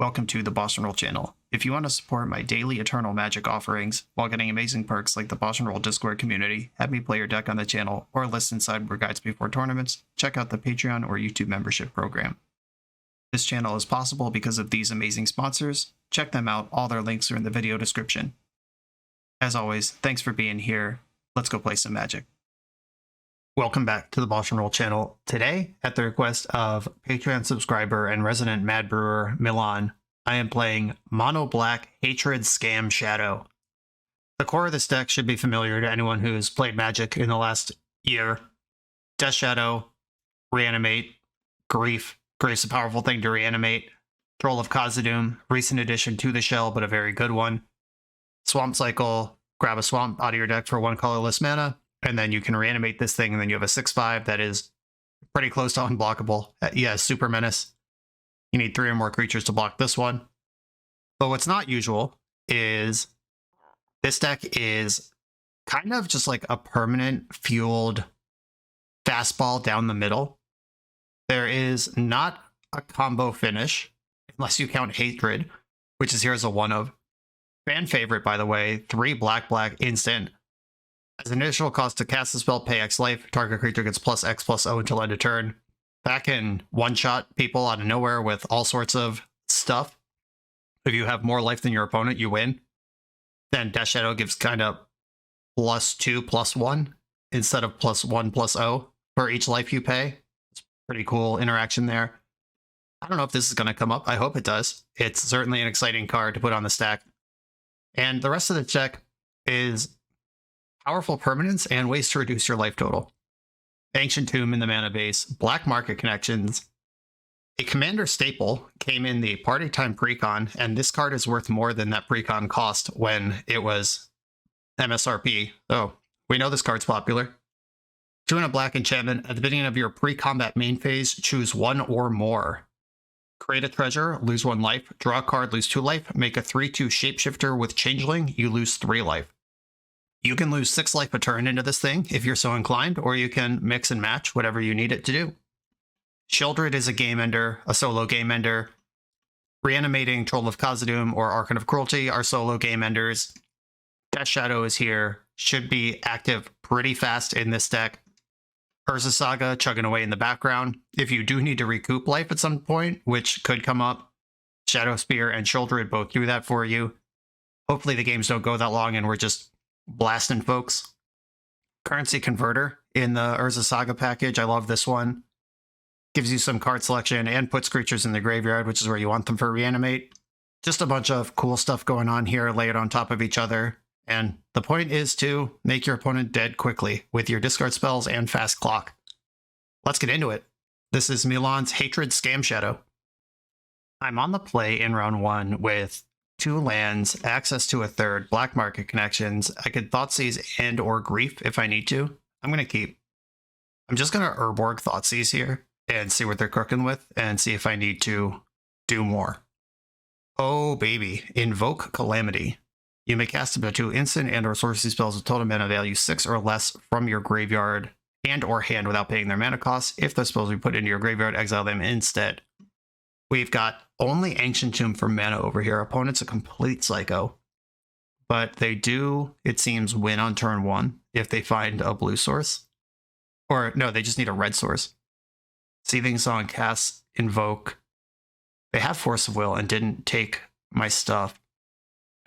Welcome to the BoshNRoll channel. If you want to support my daily Eternal Magic offerings while getting amazing perks like the BoshNRoll Discord community, have me play your deck on the channel, or listen sideboard guides before tournaments, check out the Patreon or YouTube membership program. This channel is possible because of these amazing sponsors. Check them out, all their links are in the video description. As always, thanks for being here. Let's go play some Magic. Welcome back to the BoshNRoll channel. Today, at the request of Patreon subscriber and resident Mad Brewer Milan, I am playing Mono Black Hatred Scam Shadow. The core of this deck should be familiar to anyone who's played Magic in the last year. Death Shadow, Reanimate, Grief. Grief's a powerful thing to reanimate. Troll of Khazad-dûm, recent addition to the shell, but a very good one. Swamp Cycle, grab a swamp out of your deck for 1 colorless mana, and then you can reanimate this thing, and then you have a 6/5 that is pretty close to unblockable. Yeah, Super Menace. You need 3 or more creatures to block this one. But what's not usual is this deck is kind of just like a permanent fueled fastball down the middle. There is not a combo finish, unless you count Hatred, which is here as a 1 of. Fan favorite, by the way, 3 black instant. As an initial cost to cast the spell, pay X life. Target creature gets +X/+O until end of turn. That can one-shot people out of nowhere with all sorts of stuff. If you have more life than your opponent, you win. Then Death Shadow gives kind of +2/+1 instead of +1/+O for each life you pay. It's pretty cool interaction there. I don't know if this is going to come up. I hope it does. It's certainly an exciting card to put on the stack. And the rest of the deck is powerful permanents and ways to reduce your life total. Ancient Tomb in the mana base, Black Market Connections. A commander staple came in the Party Time Precon, and this card is worth more than that Precon cost when it was MSRP. Oh, we know this card's popular. 2 and a black enchantment. At the beginning of your pre-combat main phase, choose 1 or more. Create a treasure, lose 1 life. Draw a card, lose 2 life. Make a 3/2 shapeshifter with Changeling, you lose 3 life. You can lose 6 life a turn into this thing if you're so inclined, or you can mix and match whatever you need it to do. Sheoldred is a game ender, a solo game ender. Reanimating, Troll of Khazad-dûm, or Archon of Cruelty are solo game enders. Death Shadow is here, should be active pretty fast in this deck. Urza Saga chugging away in the background. If you do need to recoup life at some point, which could come up, Shadow Spear and Sheoldred both do that for you. Hopefully the games don't go that long and we're just blasting folks. Currency Converter in the Urza Saga package. I love this one. Gives you some card selection and puts creatures in the graveyard, which is where you want them for Reanimate. Just a bunch of cool stuff going on here, layered on top of each other. And the point is to make your opponent dead quickly with your discard spells and fast clock. Let's get into it. This is Milan's Hatred Scam Shadow. I'm on the play in round 1 with 2 lands, access to a 3rd, Black Market Connections. I could Thoughtseize and or Grief if I need to. I'm going to keep. I'm just going to Urborg Thoughtseize here and see what they're cooking with and see if I need to do more. Oh, baby. Invoke Calamity. You may cast up to 2 instant and or sorcery spells with total mana value 6 or less from your graveyard and or hand without paying their mana costs. If those spells we put into your graveyard, exile them instead. We've got only Ancient Tomb for mana over here. Opponent's a complete psycho. But they do, it seems, win on turn 1 if they find a blue source. Or, no, they just need a red source. Seething Song casts Invoke. They have Force of Will and didn't take my stuff.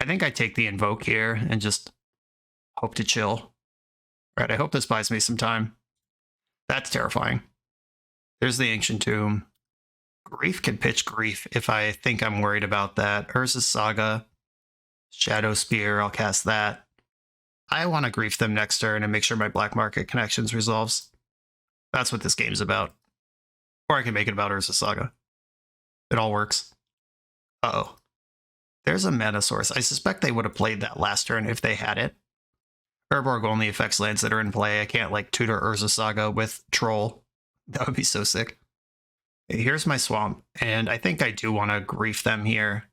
I think I take the Invoke here and just hope to chill. Alright, I hope this buys me some time. That's terrifying. There's the Ancient Tomb. Grief can pitch Grief if I think I'm worried about that. Urza Saga, Shadow Spear, I'll cast that. I want to Grief them next turn and make sure my Black Market Connections resolves. That's what this game's about. Or I can make it about Urza Saga. It all works. Uh-oh. There's a mana source. I suspect they would have played that last turn if they had it. Urborg only affects lands that are in play. I can't like tutor Urza Saga with Troll. That would be so sick. Here's my swamp, and I think I do want to Grief them here.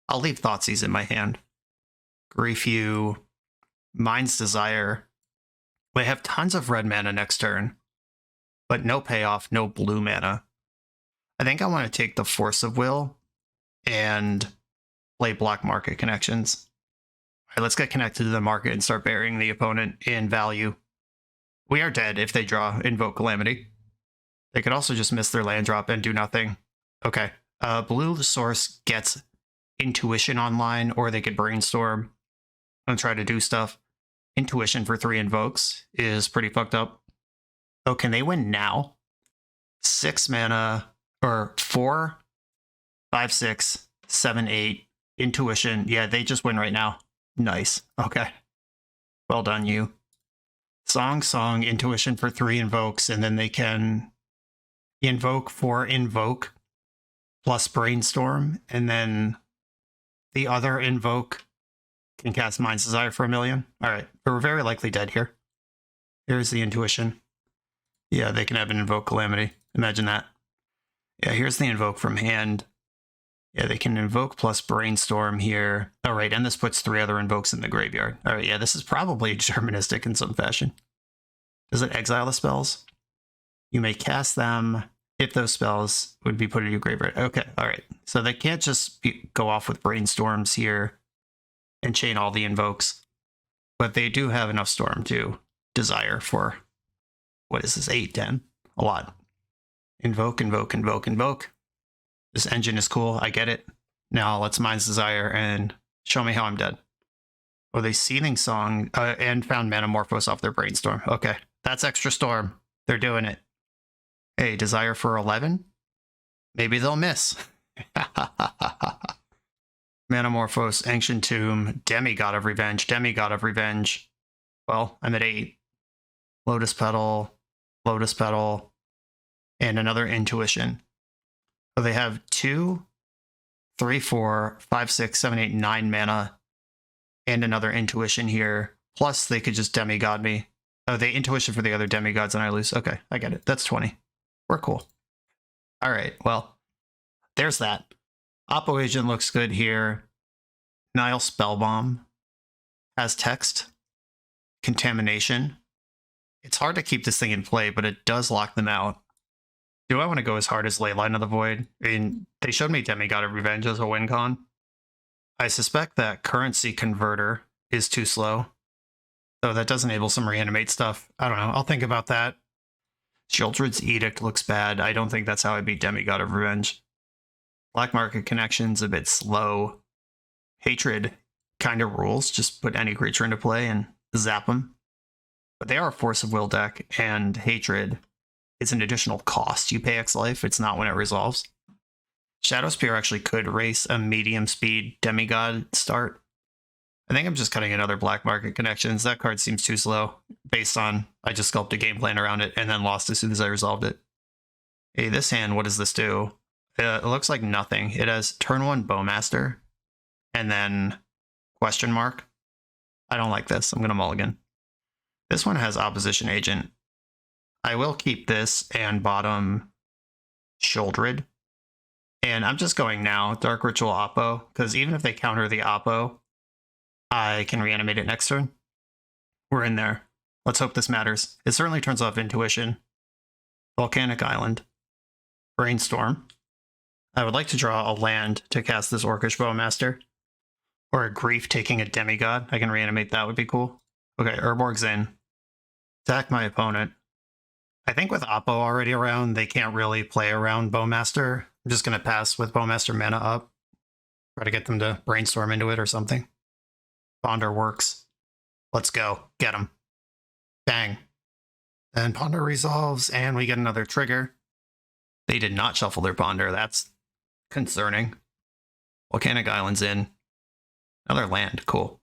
I'll leave Thoughtseize in my hand. Grief you. Mind's Desire. We have tons of red mana next turn, but no payoff, no blue mana. I think I want to take the Force of Will and play black market connections. All right, let's get connected to the market and start burying the opponent in value. We are dead if they draw Invoke Calamity. They could also just miss their land drop and do nothing. Okay. Blue Source gets Intuition online, or they could Brainstorm and try to do stuff. Intuition for 3 invokes is pretty fucked up. Oh, can they win now? 6 mana, or 4, 5, 6, 7, 8. Intuition. Yeah, they just win right now. Nice. Okay. Well done, you. Song, Intuition for 3 invokes, and then they can invoke for invoke plus Brainstorm, and then the other invoke can cast Mind's Desire for 1,000,000. All right, but we're very likely dead here. Here's the Intuition. Yeah, they can have an Invoke Calamity. Imagine that. Yeah, here's the invoke from hand. Yeah, they can invoke plus Brainstorm here. All right, and this puts 3 other invokes in the graveyard. All right, yeah, this is probably deterministic in some fashion. Does it exile the spells? You may cast them if those spells would be put in your graveyard. Okay, all right. So they can't just go off with Brainstorms here and chain all the invokes. But they do have enough Storm to desire for, what is this, 8, 10? A lot. Invoke, invoke, invoke, invoke. This engine is cool, I get it. Now let's Mind's Desire and show me how I'm dead. Oh, they Seething Song and found Manamorphose off their Brainstorm. Okay, that's extra Storm. They're doing it. Hey, Desire for 11? Maybe they'll miss. Manamorphose, Ancient Tomb, Demigod of Revenge, Demigod of Revenge. Well, I'm at 8. Lotus Petal, and another Intuition. So they have 2, 3, 4, 5, 6, 7, 8, 9 mana, and another Intuition here. Plus, they could just Demigod me. Oh, they Intuition for the other Demigods and I lose. Okay, I get it. That's 20. We're cool. All right, well, there's that. Oppo Agent looks good here. Nile Spellbomb has text. Contamination. It's hard to keep this thing in play, but it does lock them out. Do I want to go as hard as Leyline of the Void? I mean, they showed me Demigod of Revenge as a win con. I suspect that Currency Converter is too slow. So that does enable some Reanimate stuff. I don't know. I'll think about that. Sheoldred's Edict looks bad. I don't think that's how I beat Demigod of Revenge. Black Market Connection's a bit slow. Hatred kind of rules. Just put any creature into play and zap them. But they are a Force of Will deck, and Hatred is an additional cost. You pay X life, it's not when it resolves. Shadowspear actually could race a medium speed Demigod start. I think I'm just cutting another Black Market Connections. That card seems too slow, based on I just sculpted a game plan around it and then lost as soon as I resolved it. Hey, this hand, what does this do? It looks like nothing. It has turn 1 Bowmaster, and then question mark. I don't like this. I'm going to mulligan. This one has Opposition Agent. I will keep this and bottom Sheoldred. And I'm just going now, Dark Ritual Oppo, because even if they counter the Oppo, I can reanimate it next turn. We're in there. Let's hope this matters. It certainly turns off Intuition. Volcanic Island. Brainstorm. I would like to draw a land to cast this Orcish Bowmaster. Or a Grief taking a Demigod. I can reanimate that, would be cool. Okay, Urborg's in. Attack my opponent. I think with Oppo already around, they can't really play around Bowmaster. I'm just going to pass with Bowmaster mana up. Try to get them to Brainstorm into it or something. Ponder works. Let's go. Get him. Bang. And Ponder resolves, and we get another trigger. They did not shuffle their Ponder. That's concerning. Volcanic Island's in. Another land. Cool.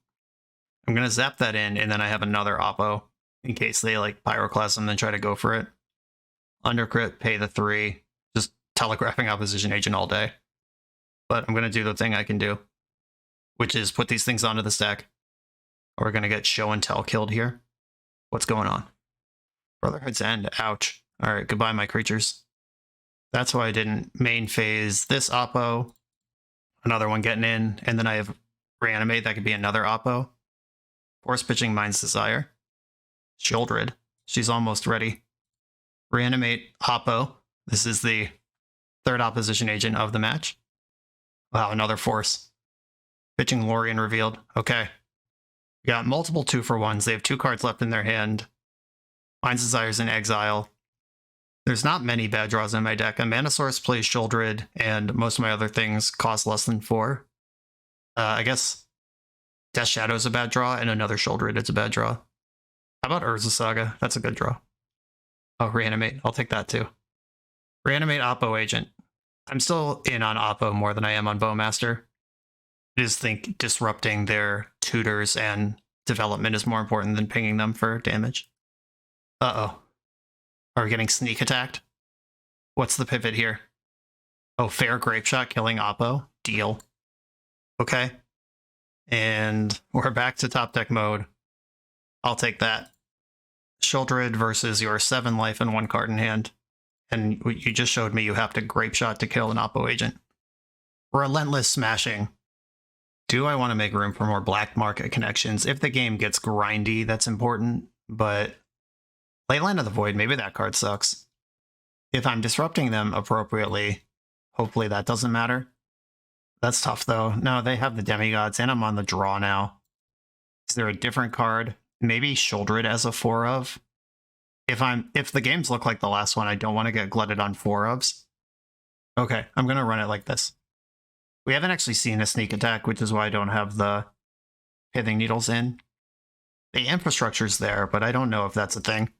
I'm going to zap that in, and then I have another Oppo in case they like Pyroclasm and try to go for it. Undercrit, pay the 3. Just telegraphing Opposition Agent all day. But I'm going to do the thing I can do, which is put these things onto the stack. We're going to get Show and Tell killed here. What's going on? Brotherhood's End. Ouch. All right, goodbye, my creatures. That's why I didn't main phase this Oppo. Another one getting in, and then I have Reanimate. That could be another Oppo. Force pitching Mind's Desire. Sheoldred. She's almost ready. Reanimate Oppo. This is the 3rd Opposition Agent of the match. Wow, another force. Pitching Lorien revealed. Okay. We got multiple 2-for-1s. They have 2 cards left in their hand. Mind's Desire's in exile. There's not many bad draws in my deck. A Mana Source plays Sheoldred, and most of my other things cost less than 4. I guess Death Shadow's a bad draw, and another Sheoldred is a bad draw. How about Urza Saga? That's a good draw. Oh, Reanimate. I'll take that too. Reanimate Oppo Agent. I'm still in on Oppo more than I am on Bowmaster. I just think disrupting their tutors and development is more important than pinging them for damage. Uh-oh. Are we getting sneak attacked? What's the pivot here? Oh, fair Grape Shot killing Oppo. Deal. Okay. And we're back to top deck mode. I'll take that. Sheoldred versus your 7 life and 1 card in hand. And you just showed me you have to Grape Shot to kill an Oppo agent. Relentless smashing. Do I want to make room for more black market connections? If the game gets grindy, that's important. But Leyline of the Void, maybe that card sucks. If I'm disrupting them appropriately, hopefully that doesn't matter. That's tough, though. No, they have the demigods, and I'm on the draw now. Is there a different card? Maybe Sheoldred as a 4-of? If the games look like the last one, I don't want to get glutted on 4-ofs. Okay, I'm going to run it like this. We haven't actually seen a sneak attack, which is why I don't have the Pithing Needles in. The infrastructure's there, but I don't know if that's a thing.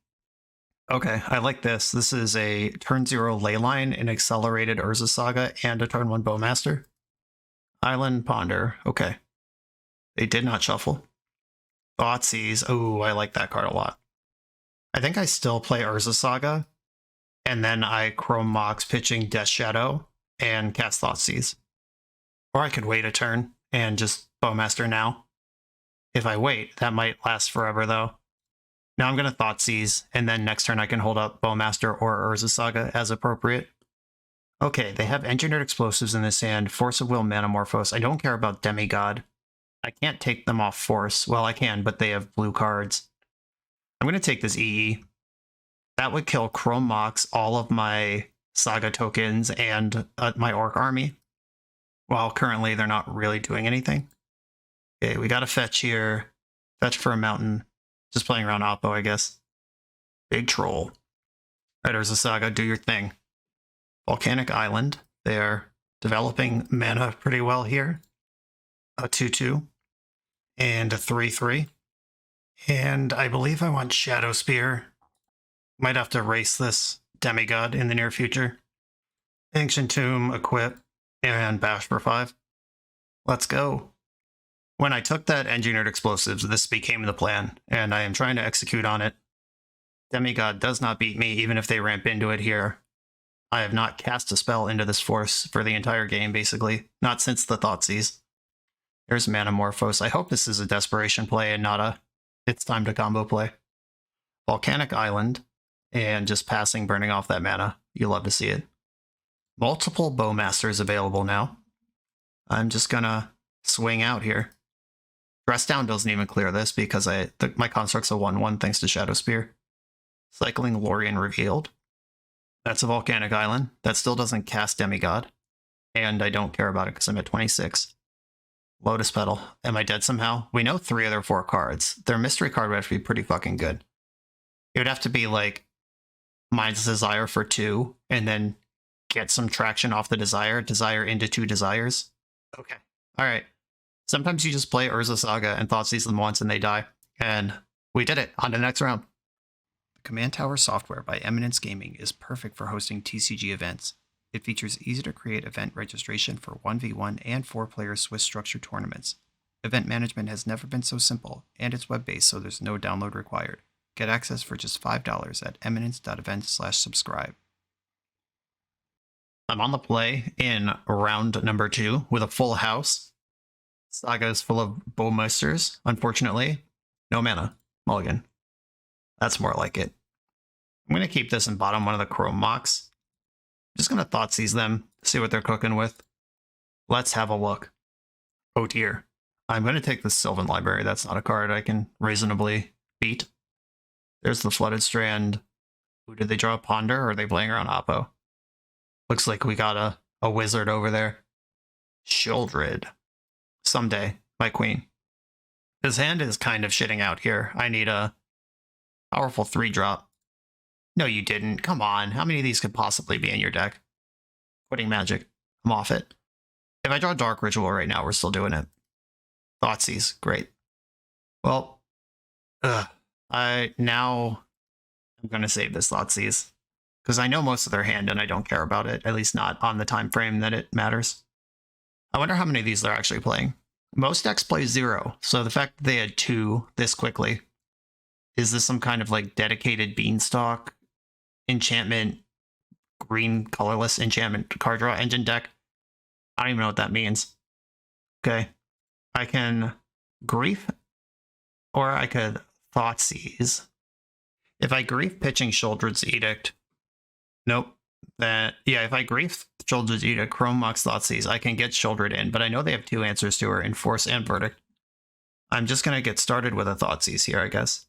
Okay, I like this. This is a turn 0 Leyline, an accelerated Urza Saga, and a turn 1 Bowmaster. Island Ponder. Okay. They did not shuffle. Thoughtseize. Oh, I like that card a lot. I think I still play Urza Saga, and then I Chrome Mox pitching Death Shadow and cast Thoughtseize. Or I could wait a turn and just Bowmaster now. If I wait, that might last forever, though. Now I'm going to Thoughtseize, and then next turn I can hold up Bowmaster or Urza Saga as appropriate. Okay, they have Engineered Explosives in this hand, Force of Will, Manamorphose. I don't care about Demigod. I can't take them off Force. Well, I can, but they have blue cards. I'm going to take this EE. That would kill Chrome Mox, all of my Saga tokens, and my Orc army. While currently they're not really doing anything. Okay, we got a fetch here. Fetch for a mountain. Just playing around Oppo, I guess. Big Troll. Right, Urza Saga, do your thing. Volcanic Island. They're developing mana pretty well here. A 2-2. And a 3-3. And I believe I want Shadow Spear. Might have to race this Demigod in the near future. Ancient Tomb, equip, and bash for 5. Let's go. When I took that Engineered Explosives, this became the plan, and I am trying to execute on it. Demigod does not beat me, even if they ramp into it here. I have not cast a spell into this force for the entire game, basically. Not since the Thoughtseize. There's Manamorphose. I hope this is a desperation play and not a it's time to combo play. Volcanic Island, and just passing, burning off that mana. You love to see it. Multiple Bowmasters available now. I'm just gonna swing out here. Dress Down doesn't even clear this because my construct's a 1-1 thanks to Shadow Spear. Cycling Lorien revealed. That's a Volcanic Island. That still doesn't cast Demigod. And I don't care about it because I'm at 26. Lotus Petal. Am I dead somehow? We know 3 of their 4 cards. Their mystery card would have to be pretty fucking good. It would have to be like Mind's Desire for 2, and then get some traction off the Desire into 2 Desires. Okay. Alright. Sometimes you just play Urza Saga and Thoughtseize them once and they die. And we did it. On to the next round. The Command Tower software by Eminence Gaming is perfect for hosting TCG events. It features easy-to-create event registration for 1v1 and 4-player Swiss structured tournaments. Event management has never been so simple, and it's web-based, so there's no download required. Get access for just $5 at eminence.event/subscribe. I'm on the play in round number 2 with a full house. Saga is full of Bowmasters, unfortunately. No mana. Mulligan. That's more like it. I'm going to keep this in bottom 1 of the Chrome Mox. Just going to Thoughtseize them, see what they're cooking with. Let's have a look. Oh dear. I'm going to take the Sylvan Library. That's not a card I can reasonably beat. There's the Flooded Strand. Ooh, did they draw a Ponder, or are they playing around Oppo? Looks like we got a wizard over there. Shieldred. Someday, my queen. His hand is kind of shitting out here. I need a powerful 3-drop. No, you didn't. Come on. How many of these could possibly be in your deck? Quitting Magic. I'm off it. If I draw Dark Ritual right now, we're still doing it. Thoughtseize. Great. Well, I'm going to save this Thoughtseize. Because I know most of their hand and I don't care about it. At least not on the time frame that it matters. I wonder how many of these they're actually playing. Most decks play 0. So the fact that they had 2 this quickly. Is this some kind of like dedicated Beanstalk enchantment, green colorless enchantment card draw engine deck? I don't even know what that means. Okay. I can Grief, or I could Thoughtseize. If I Grief pitching Shouldred's Edict, nope. If I Grief Shouldred's Edict, Chrome Mox Thoughtseize, I can get Shouldred in, but I know they have 2 answers to her, Enforce and Verdict. I'm just going to get started with a Thoughtseize here, I guess.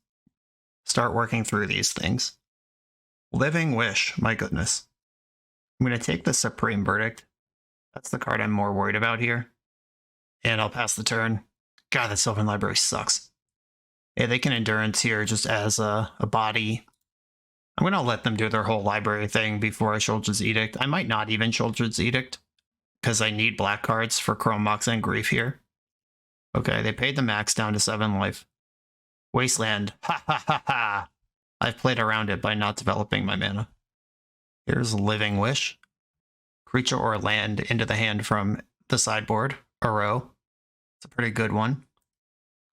Start working through these things. Living Wish, my goodness. I'm going to take the Supreme Verdict. That's the card I'm more worried about here. And I'll pass the turn. God, that Sylvan Library sucks. Yeah, they can Endurance here just as a body. I'm going to let them do their whole library thing before I Shouldred's Edict. I might not even Shouldred's Edict, because I need black cards for Chrome Mox and Grief here. Okay, they paid the max down to 7 life. Wasteland. Ha ha ha ha. I've played around it by not developing my mana. Here's Living Wish. Creature or land into the hand from the sideboard. A row. It's a pretty good one.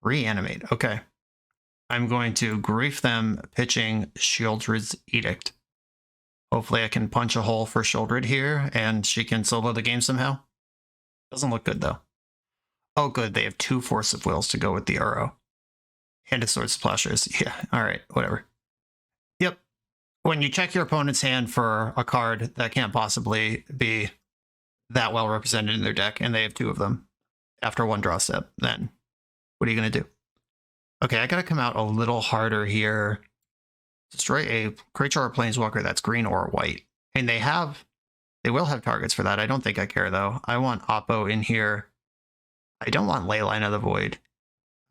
Reanimate. Okay. I'm going to Grief them pitching Shieldred's Edict. Hopefully I can punch a hole for Shieldred here and she can solo the game somehow. Doesn't look good though. Oh good, they have 2 Force of Wills to go with the Uro. And a Sword Splashers. Yeah, alright, whatever. Yep. When you check your opponent's hand for a card that can't possibly be that well represented in their deck, and they have 2 of them after 1 draw step, then what are you going to do? Okay, I gotta come out a little harder here. Destroy a creature or planeswalker that's green or white. And they will have targets for that. I don't think I care though. I want Oppo in here. I don't want Leyline of the Void.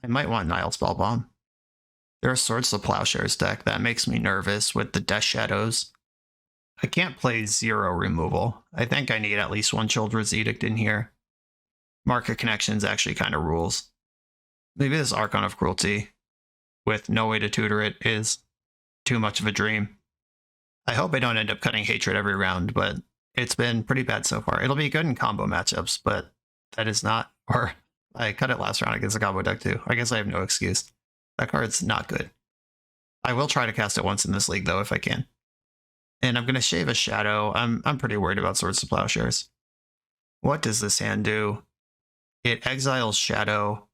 I might want Nile Spellbomb. There's Swords of Plowshares deck. That makes me nervous with the Death Shadows. I can't play 0 removal. I think I need at least 1 Shieldred's Edict in here. Market Connections actually kind of rules. Maybe this Archon of Cruelty with no way to tutor it is too much of a dream. I hope I don't end up cutting Hatred every round, but it's been pretty bad so far. It'll be good in combo matchups, but that is not... Or I cut it last round against a combo deck too. I guess I have no excuse. That card's not good. I will try to cast it once in this league though if I can. And I'm going to shave a Shadow. I'm pretty worried about Swords to Plowshares. What does this hand do? It exiles Shadow,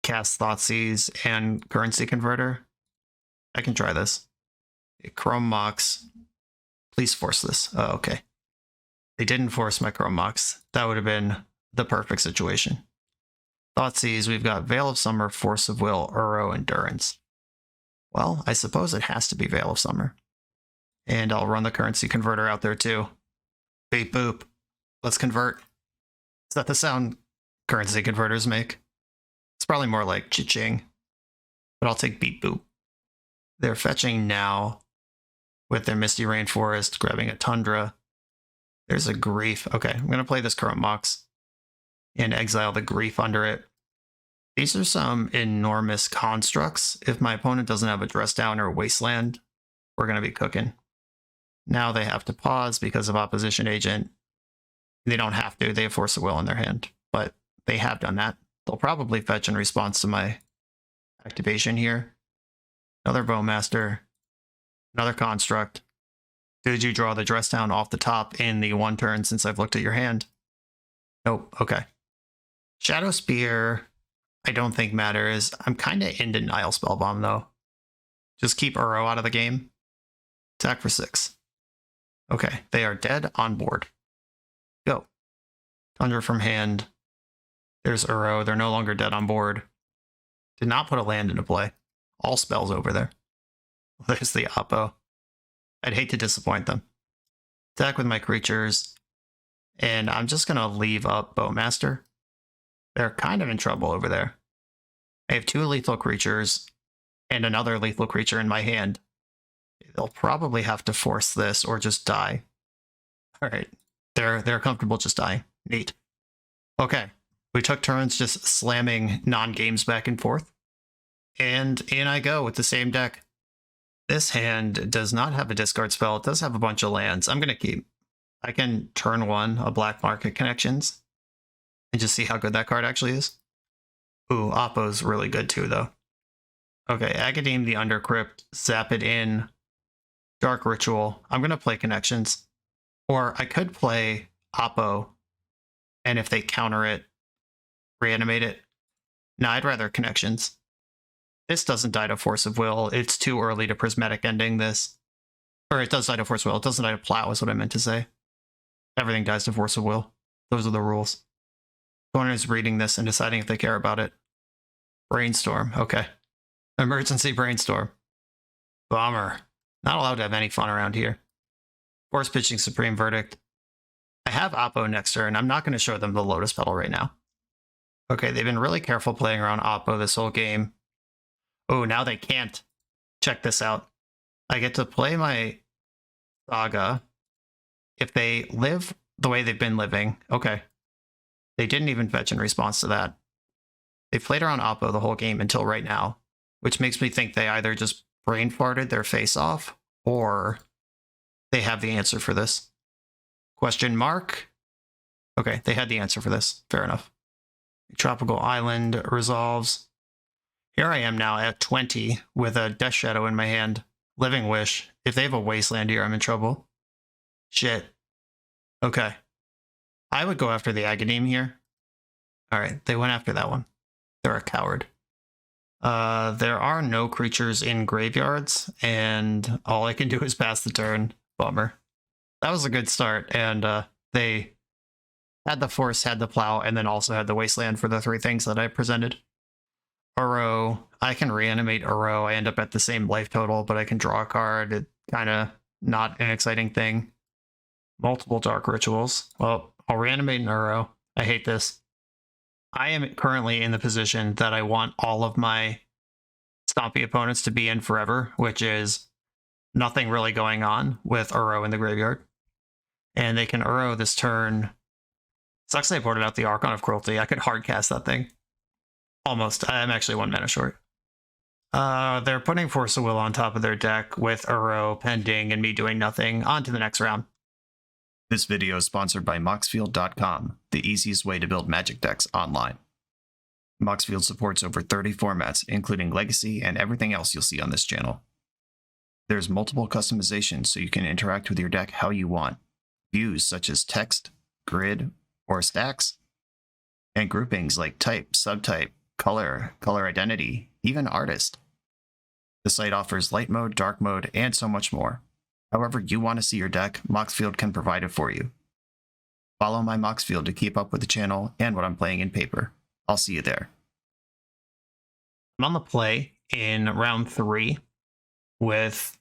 casts Thoughtseize, and Currency Converter. I can try this. Chrome Mox. Please force this. Oh, okay. They didn't force my Chrome Mox. That would have been the perfect situation. Thoughtseize, we've got Veil of Summer, Force of Will, Uro, Endurance. Well, I suppose it has to be Veil of Summer. And I'll run the Currency Converter out there too. Beep boop. Let's convert. Is that the sound currency converters make? It's probably more like cha-ching. But I'll take beep boop. They're fetching now with their Misty Rainforest, grabbing a Tundra. There's a Grief. Okay, I'm going to play this Chrome Mox and exile the Grief under it. These are some enormous constructs. If my opponent doesn't have a Dress Down or Wasteland, we're going to be cooking. Now they have to pause because of Opposition Agent. They don't have to. They have Force of Will in their hand, but they have done that. They'll probably fetch in response to my activation here. Another Bowmaster. Another Construct. Did you draw the Dress Down off the top in the 1 turn since I've looked at your hand? Nope. Okay. Shadow Spear, I don't think matters. I'm kind of into Nile Spellbomb, though. Just keep Uro out of the game. Attack for 6. Okay, they are dead on board. Go. Tundra from hand. There's Uro. They're no longer dead on board. Did not put a land into play. All spells over there. There's the Oppo. I'd hate to disappoint them. Attack with my creatures. And I'm just going to leave up Bowmaster. They're kind of in trouble over there. I have 2 lethal creatures and another lethal creature in my hand. They'll probably have to force this or just die. All right. They're comfortable just dying. Neat. Okay. We took turns just slamming non-games back and forth. And in I go with the same deck. This hand does not have a discard spell. It does have a bunch of lands. I'm going to keep. I can turn 1 a Black Market Connections and just see how good that card actually is. Ooh, Oppo's really good too, though. Okay, Academe the Undercrypt, zap it in. Dark Ritual. I'm going to play Connections. Or I could play Oppo, and if they counter it, reanimate it. No, I'd rather Connections. This doesn't die to Force of Will. It's too early to Prismatic Ending this. Or it does die to Force of Will. It doesn't die to Plow is what I meant to say. Everything dies to Force of Will. Those are the rules. Someone is reading this and deciding if they care about it. Brainstorm. Okay. Emergency Brainstorm. Bummer. Not allowed to have any fun around here. Force Pitching Supreme Verdict. I have Oppo next turn. I'm not going to show them the Lotus Petal right now. Okay, they've been really careful playing around Oppo this whole game. Oh, now they can't. Check this out. I get to play my Saga. If they live the way they've been living, okay. They didn't even fetch in response to that. They played around Oppo the whole game until right now, which makes me think they either just brain farted their face off or they have the answer for this. Question mark? Okay, they had the answer for this. Fair enough. Tropical Island resolves. Here I am now at 20 with a Death Shadow in my hand. Living Wish. If they have a Wasteland here, I'm in trouble. Shit. Okay. I would go after the Academe here. Alright, they went after that one. They're a coward. There are no creatures in graveyards, and all I can do is pass the turn. Bummer. That was a good start, and they had the Force, had the Plow, and then also had the Wasteland for the 3 things that I presented. Uro. I can reanimate Uro. I end up at the same life total, but I can draw a card. It's kind of not an exciting thing. Multiple Dark Rituals. Well, I'll reanimate an Uro. I hate this. I am currently in the position that I want all of my stompy opponents to be in forever, which is nothing really going on with Uro in the graveyard. And they can Uro this turn. Sucks they ported out the Archon of Cruelty. I could hardcast that thing. Almost. I'm actually 1 mana short. They're putting Force of Will on top of their deck with Uro pending and me doing nothing. On to the next round. This video is sponsored by Moxfield.com, the easiest way to build Magic decks online. Moxfield supports over 30 formats, including Legacy and everything else you'll see on this channel. There's multiple customizations so you can interact with your deck how you want. Views such as text, grid, or stacks, and groupings like type, subtype, color, color identity, even artist. The site offers light mode, dark mode, and so much more. However you want to see your deck, Moxfield can provide it for you. Follow my Moxfield to keep up with the channel and what I'm playing in paper. I'll see you there. I'm on the play in round 3 with...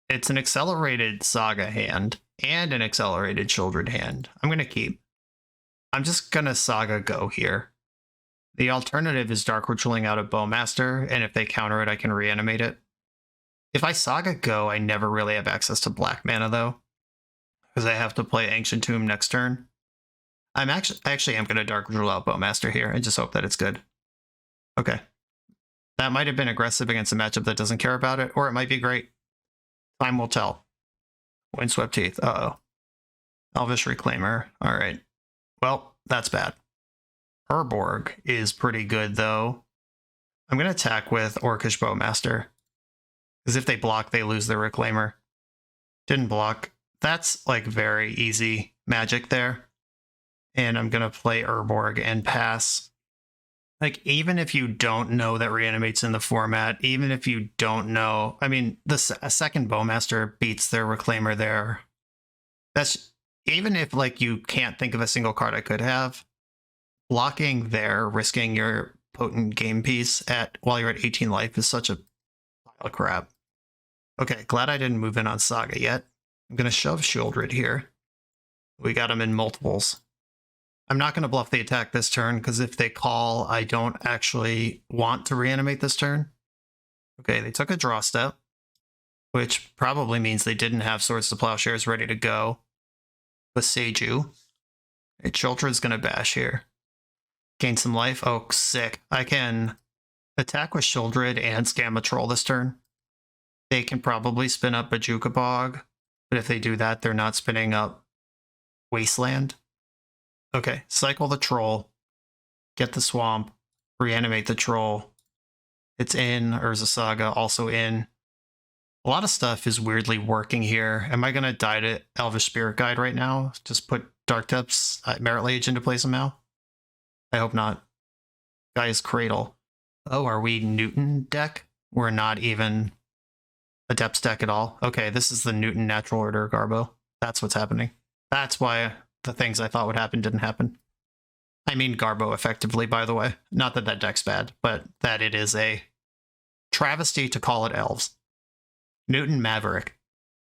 It's an accelerated Saga hand and an accelerated Children hand. I'm going to keep. I'm just going to Saga go here. The alternative is Dark Ritualing out a Bowmaster, and if they counter it, I can reanimate it. If I Saga go, I never really have access to black mana, though, because I have to play Ancient Tomb next turn. I'm actually am going to Dark Ritual out Bowmaster here and just hope that it's good. Okay. That might have been aggressive against a matchup that doesn't care about it, or it might be great. Time will tell. Windswept Teeth. Uh-oh. Elvish Reclaimer. All right. Well, that's bad. Urborg is pretty good, though. I'm going to attack with Orcish Bowmaster. Because if they block, they lose their Reclaimer. Didn't block. That's, like, very easy magic there. And I'm going to play Urborg and pass. Like, even if you don't know that Reanimate's in the format, even if you don't know... I mean, a second Bowmaster beats their Reclaimer there. That's... Even if, like, you can't think of a single card I could have, blocking there, risking your potent game piece while you're at 18 life is such a pile of crap. Okay, glad I didn't move in on Saga yet. I'm going to shove Shieldred here. We got them in multiples. I'm not going to bluff the attack this turn, because if they call, I don't actually want to reanimate this turn. Okay, they took a draw step, which probably means they didn't have Swords to Plowshares ready to go with Seiju. Childred's going to bash here. Gain some life. Oh, sick. I can attack with Childred and scam a troll this turn. They can probably spin up Bajuka Bog, but if they do that, they're not spinning up Wasteland. Okay, cycle the troll, get the swamp, reanimate the troll. It's in, Urza Saga also in. A lot of stuff is weirdly working here. Am I going to die to Elvish Spirit Guide right now? Just put Dark Depths Merit Lage into play somehow? I hope not. Guy's Cradle. Oh, are we Newton deck? We're not even a Depths deck at all. Okay, this is the Newton Natural Order Garbo. That's what's happening. That's why the things I thought would happen didn't happen. I mean Garbo effectively, by the way. Not that that deck's bad, but that it is a travesty to call it Elves. Newton Maverick.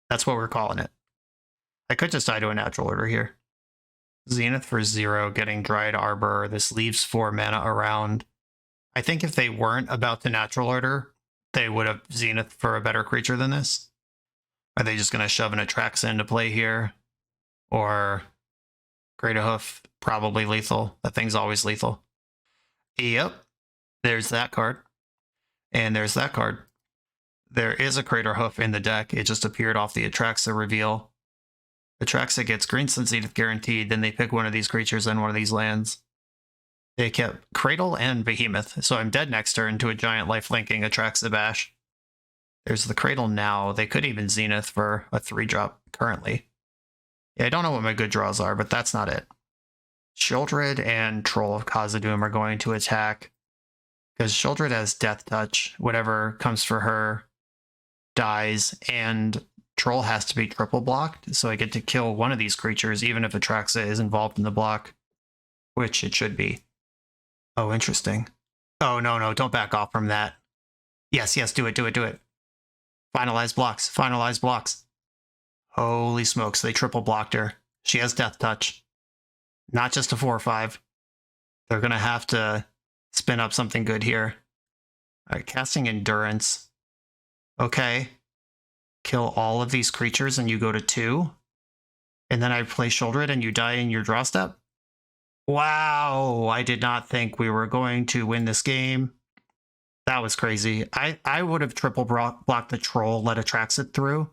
That's what we're calling it. I could just die to a Natural Order here. Zenith for 0, getting Dryad Arbor. This leaves 4 mana around. I think if they weren't about to Natural Order, they would have Zenith for a better creature than this. Are they just going to shove an Atraxa into play here? Or Greater Hoof? Probably lethal. That thing's always lethal. Yep. There's that card. And there's that card. There is a Crater Hoof in the deck. It just appeared off the Atraxa reveal. Atraxa gets Green Sun Zenith guaranteed, then they pick one of these creatures and one of these lands. They kept Cradle and Behemoth, so I'm dead next turn to a giant life-linking Atraxa Bash. There's the Cradle now. They could even Zenith for a 3-drop currently. Yeah, I don't know what my good draws are, but that's not it. Childred and Troll of Khazad-dûm are going to attack, because Childred has Death Touch. Whatever comes for her dies, and Troll has to be triple blocked, so I get to kill one of these creatures, even if Atraxa is involved in the block, which it should be. Oh, interesting. Oh, no, don't back off from that. Yes, do it. Finalize blocks, finalize blocks. Holy smokes, they triple blocked her. She has Death Touch. Not just a 4/5. They're going to have to spin up something good here. All right, casting Endurance. Okay. Kill all of these creatures and you go to 2. And then I play Childred and you die in your draw step? Wow, I did not think we were going to win this game. That was crazy. I would have triple blocked the Troll, let Atraxa through.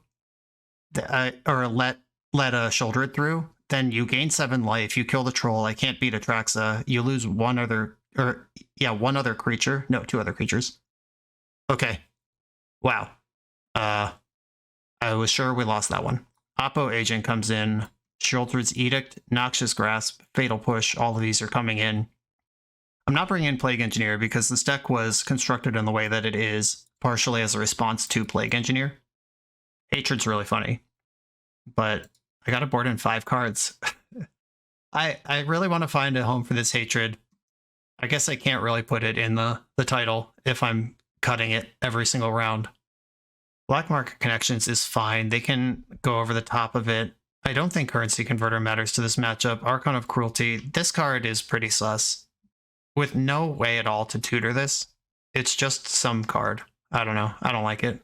Or let a Childred through. Then you gain 7 life, you kill the Troll, I can't beat Atraxa, you lose one other creature. No, 2 other creatures. Okay. Wow. I was sure we lost that one. Oppo Agent comes in. Childred's Edict, Noxious Grasp, Fatal Push, all of these are coming in. I'm not bringing in Plague Engineer because this deck was constructed in the way that it is, partially as a response to Plague Engineer. Hatred's really funny, but I got to board in 5 cards. I really want to find a home for this Hatred. I guess I can't really put it in the title if I'm cutting it every single round. Black Market Connections is fine. They can go over the top of it. I don't think Currency Converter matters to this matchup. Archon of Cruelty. This card is pretty sus. With no way at all to tutor this. It's just some card. I don't know. I don't like it.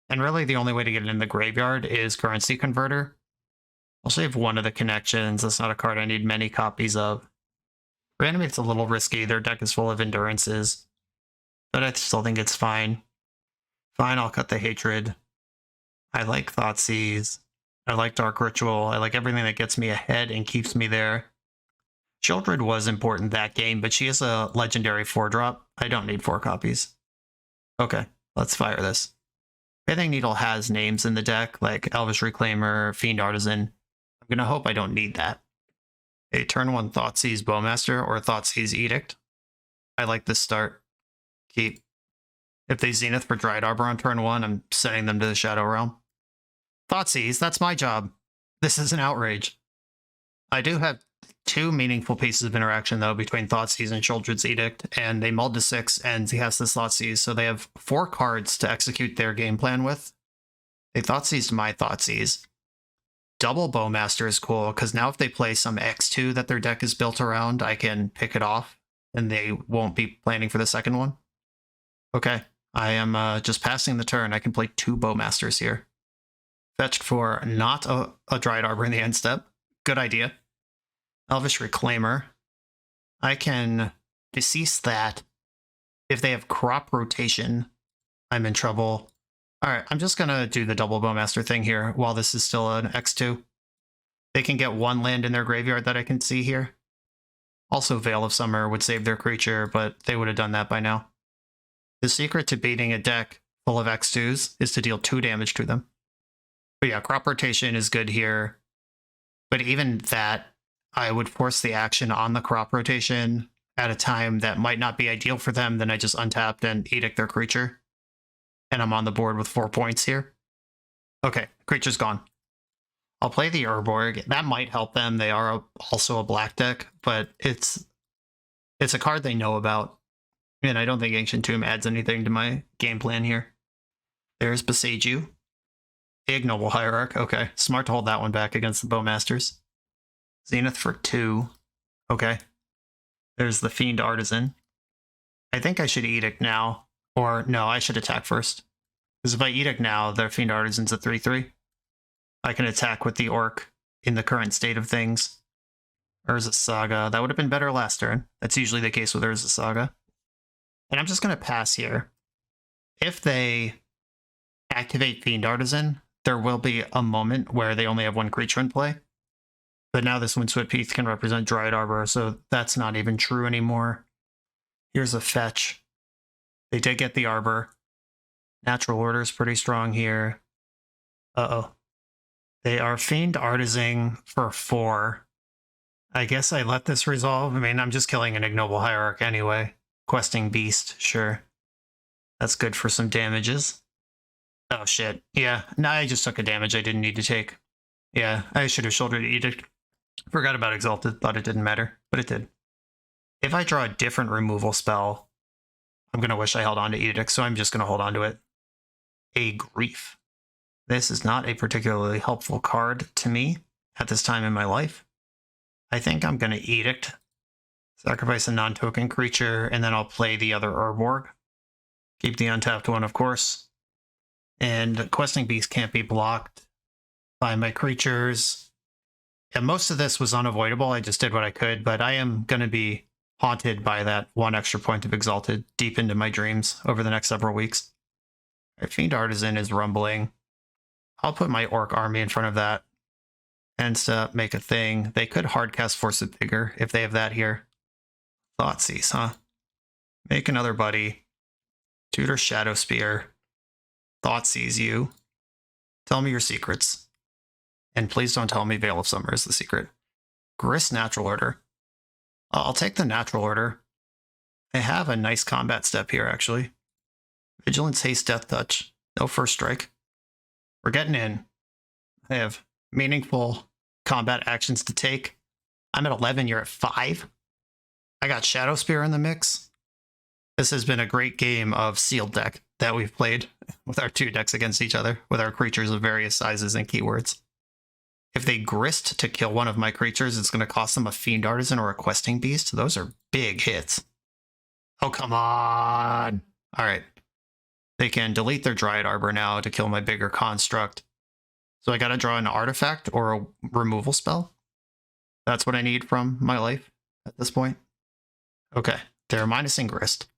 And really the only way to get it in the graveyard is Currency Converter. I'll save one of the connections. That's not a card I need many copies of. Reanimate's a little risky. Their deck is full of endurances. But I still think it's fine. Fine, I'll cut the Hatred. I like Thoughtseize. I like Dark Ritual. I like everything that gets me ahead and keeps me there. Childred was important that game, but she is a legendary 4-drop. I don't need 4 copies. Okay, let's fire this. Bathing Needle has names in the deck, like Elvish Reclaimer, Fiend Artisan. I'm going to hope I don't need that. A turn 1 Thoughtseize Bowmaster or Thoughtseize Edict. I like this start. Keep. If they Zenith for Dryad Arbor on turn 1, I'm sending them to the Shadow Realm. Thoughtseize, that's my job. This is an outrage. I do have 2 meaningful pieces of interaction, though, between Thoughtseize and Childred's Edict, and they mulled to 6, and he has this Thoughtseize, so they have 4 cards to execute their game plan with. They Thoughtseized my Thoughtseize. double Bowmaster is cool, because now if they play some X2 that their deck is built around, I can pick it off, and they won't be planning for the second one. Okay, I am just passing the turn. I can play 2 Bowmasters here. Fetched for not a Dryad Arbor in the end step. Good idea. Elvish Reclaimer. I can decease that. If they have crop rotation, I'm in trouble. Alright, I'm just going to do the double Bowmaster thing here while this is still an X2. They can get 1 land in their graveyard that I can see here. Also, Veil of Summer would save their creature, but they would have done that by now. The secret to beating a deck full of X2s is to deal 2 damage to them. But yeah, crop rotation is good here. But even that, I would force the action on the crop rotation at a time that might not be ideal for them. Then I just untapped and edict their creature. And I'm on the board with 4 points here. Okay, creature's gone. I'll play the Urborg. That might help them. They are also a black deck, but it's a card they know about. And I don't think Ancient Tomb adds anything to my game plan here. There's Beseiju. Ignoble Hierarch. Okay, smart to hold that one back against the Bowmasters. Zenith for 2. Okay. There's the Fiend Artisan. I think I should Edict now. Or, no, I should attack first. Because if I Edict now, their Fiend Artisan's a 3/3. I can attack with the Orc in the current state of things. Urza Saga. That would have been better last turn. That's usually the case with Urza Saga. And I'm just going to pass here. If they activate Fiend Artisan, there will be a moment where they only have 1 creature in play. But now this Windswept Heath can represent Dryad Arbor, so that's not even true anymore. Here's a fetch. They did get the Arbor. Natural Order is pretty strong here. Uh-oh. They are Fiend Artisan for 4. I guess I let this resolve. I mean, I'm just killing an Ignoble Hierarch anyway. Questing Beast, sure. That's good for some damages. Oh shit. Yeah, no, I just took a damage I didn't need to take. Yeah, I should have shouldered Edict. Forgot about Exalted, thought it didn't matter, but it did. If I draw a different removal spell, I'm going to wish I held on to Edict, so I'm just going to hold on to it. A Grief. This is not a particularly helpful card to me at this time in my life. I think I'm going to Edict, sacrifice a non-token creature, and then I'll play the other Urborg. Keep the untapped one, of course. And Questing Beast can't be blocked by my creatures. Yeah, most of this was unavoidable. I just did what I could, but I am going to be haunted by that 1 extra point of Exalted deep into my dreams over the next several weeks. Right, Fiend Artisan is rumbling. I'll put my Orc army in front of that and make a thing. They could hardcast Force of Vigor if they have that here. Thoughtseize, huh? Make another buddy. Tutor Shadow Spear. Thoughtseize you. Tell me your secrets. And please don't tell me Veil of Summer is the secret. Grist Natural Order. I'll take the Natural Order. They have a nice combat step here, actually. Vigilance, Haste, Death Touch. No first strike. We're getting in. I have meaningful combat actions to take. I'm at 11, you're at 5. I got Shadow Spear in the mix. This has been a great game of sealed deck that we've played with our 2 decks against each other, with our creatures of various sizes and keywords. If they grist to kill one of my creatures, it's going to cost them a Fiend Artisan or a Questing Beast. Those are big hits. Oh, come on. All right. They can delete their Dryad Arbor now to kill my bigger construct. So I got to draw an artifact or a removal spell. That's what I need from my life at this point. Okay. They're minusing grist.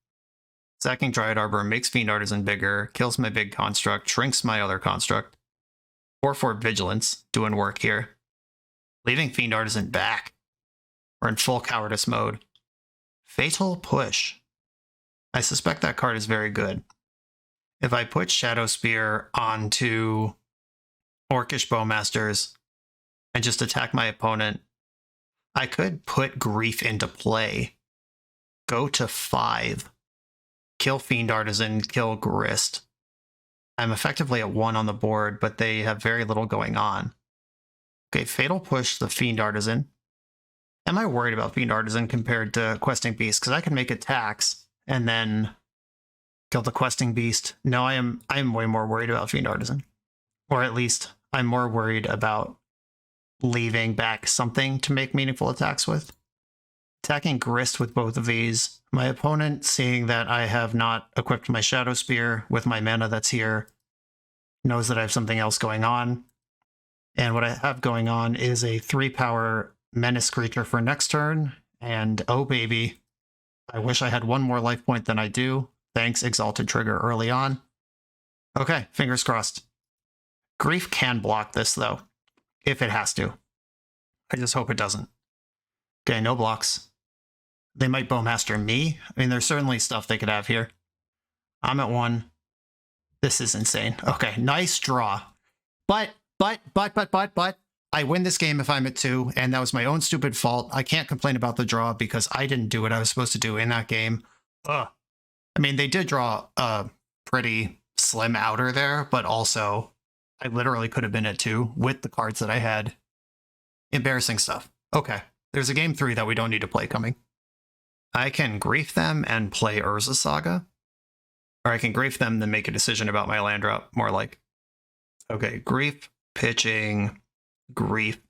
Sacking Dryad Arbor makes Fiend Artisan bigger, kills my big construct, shrinks my other construct. 4/4 Vigilance, doing work here. Leaving Fiend Artisan back. We're in full cowardice mode. Fatal Push. I suspect that card is very good. If I put Shadow Spear onto Orcish Bowmasters and just attack my opponent, I could put Grief into play. Go to 5. Kill Fiend Artisan, kill Grist. I'm effectively at 1 on the board, but they have very little going on. Okay, Fatal Push the Fiend Artisan. Am I worried about Fiend Artisan compared to Questing Beast? Because I can make attacks and then kill the Questing Beast. No, I am way more worried about Fiend Artisan. Or at least I'm more worried about leaving back something to make meaningful attacks with. Attacking Grist with both of these. My opponent, seeing that I have not equipped my Shadow Spear with my mana that's here, knows that I have something else going on. And what I have going on is a 3-power Menace creature for next turn. And oh baby, I wish I had one more life point than I do. Thanks, Exalted Trigger early on. Okay, fingers crossed. Grief can block this though, if it has to. I just hope it doesn't. Okay, no blocks. They might Bowmaster me. I mean, there's certainly stuff they could have here. I'm at 1. This is insane. Okay, nice draw. But, I win this game if I'm at 2, and that was my own stupid fault. I can't complain about the draw because I didn't do what I was supposed to do in that game. Ugh. I mean, they did draw a pretty slim outer there, but also I literally could have been at 2 with the cards that I had. Embarrassing stuff. Okay, there's a game 3 that we don't need to play coming. I can grief them and play Urza Saga. Or I can grief them, then make a decision about my land drop. More like, okay, grief, pitching, grief.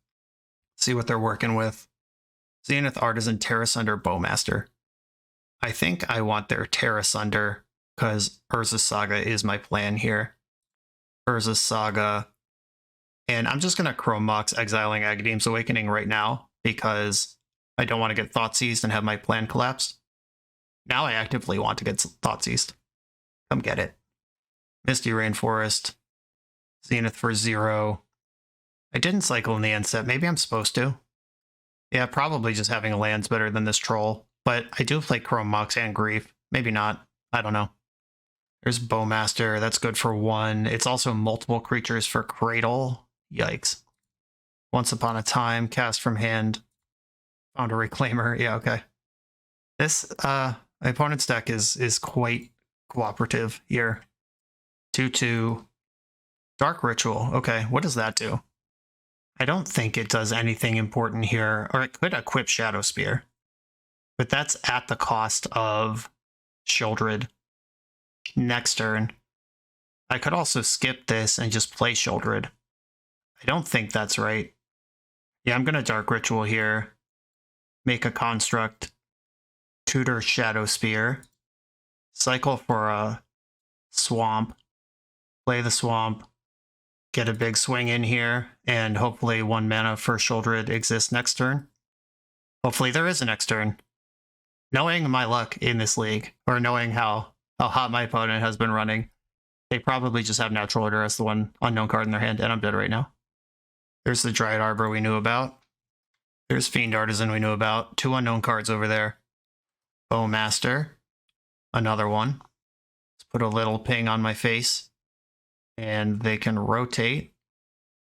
See what they're working with. Zenith Artisan, Terra Sunder, Bowmaster. I think I want their Terra Sunder because Urza Saga is my plan here. Urza Saga. And I'm just going to Chrome Mox exiling Agadeem's Awakening right now because I don't want to get Thoughtseized and have my plan collapsed. Now I actively want to get Thoughtseized. Come get it. Misty Rainforest. Zenith for 0. I didn't cycle in the end step. Maybe I'm supposed to. Yeah, probably just having a land's better than this troll. But I do play Chrome Mox and Grief. Maybe not. I don't know. There's Bowmaster. That's good for 1. It's also multiple creatures for Cradle. Yikes. Once Upon a Time. Cast from hand. Found a Reclaimer. Yeah, okay. This, my opponent's deck is quite cooperative here. 2/2. Dark Ritual. Okay, what does that do? I don't think it does anything important here. Or it could equip Shadow Spear. But that's at the cost of Shieldred. Next turn. I could also skip this and just play Shieldred. I don't think that's right. Yeah, I'm going to Dark Ritual here. Make a construct. Tutor Shadow Spear. Cycle for a swamp. Play the swamp. Get a big swing in here. And hopefully 1 mana for Shieldred exists next turn. Hopefully there is a next turn. Knowing my luck in this league, or knowing how hot my opponent has been running, they probably just have Natural Order as the one unknown card in their hand, and I'm dead right now. There's the Dryad Arbor we knew about. There's Fiend Artisan we knew about. 2 unknown cards over there. Bowmaster. Another one. Let's put a little ping on my face. And they can rotate.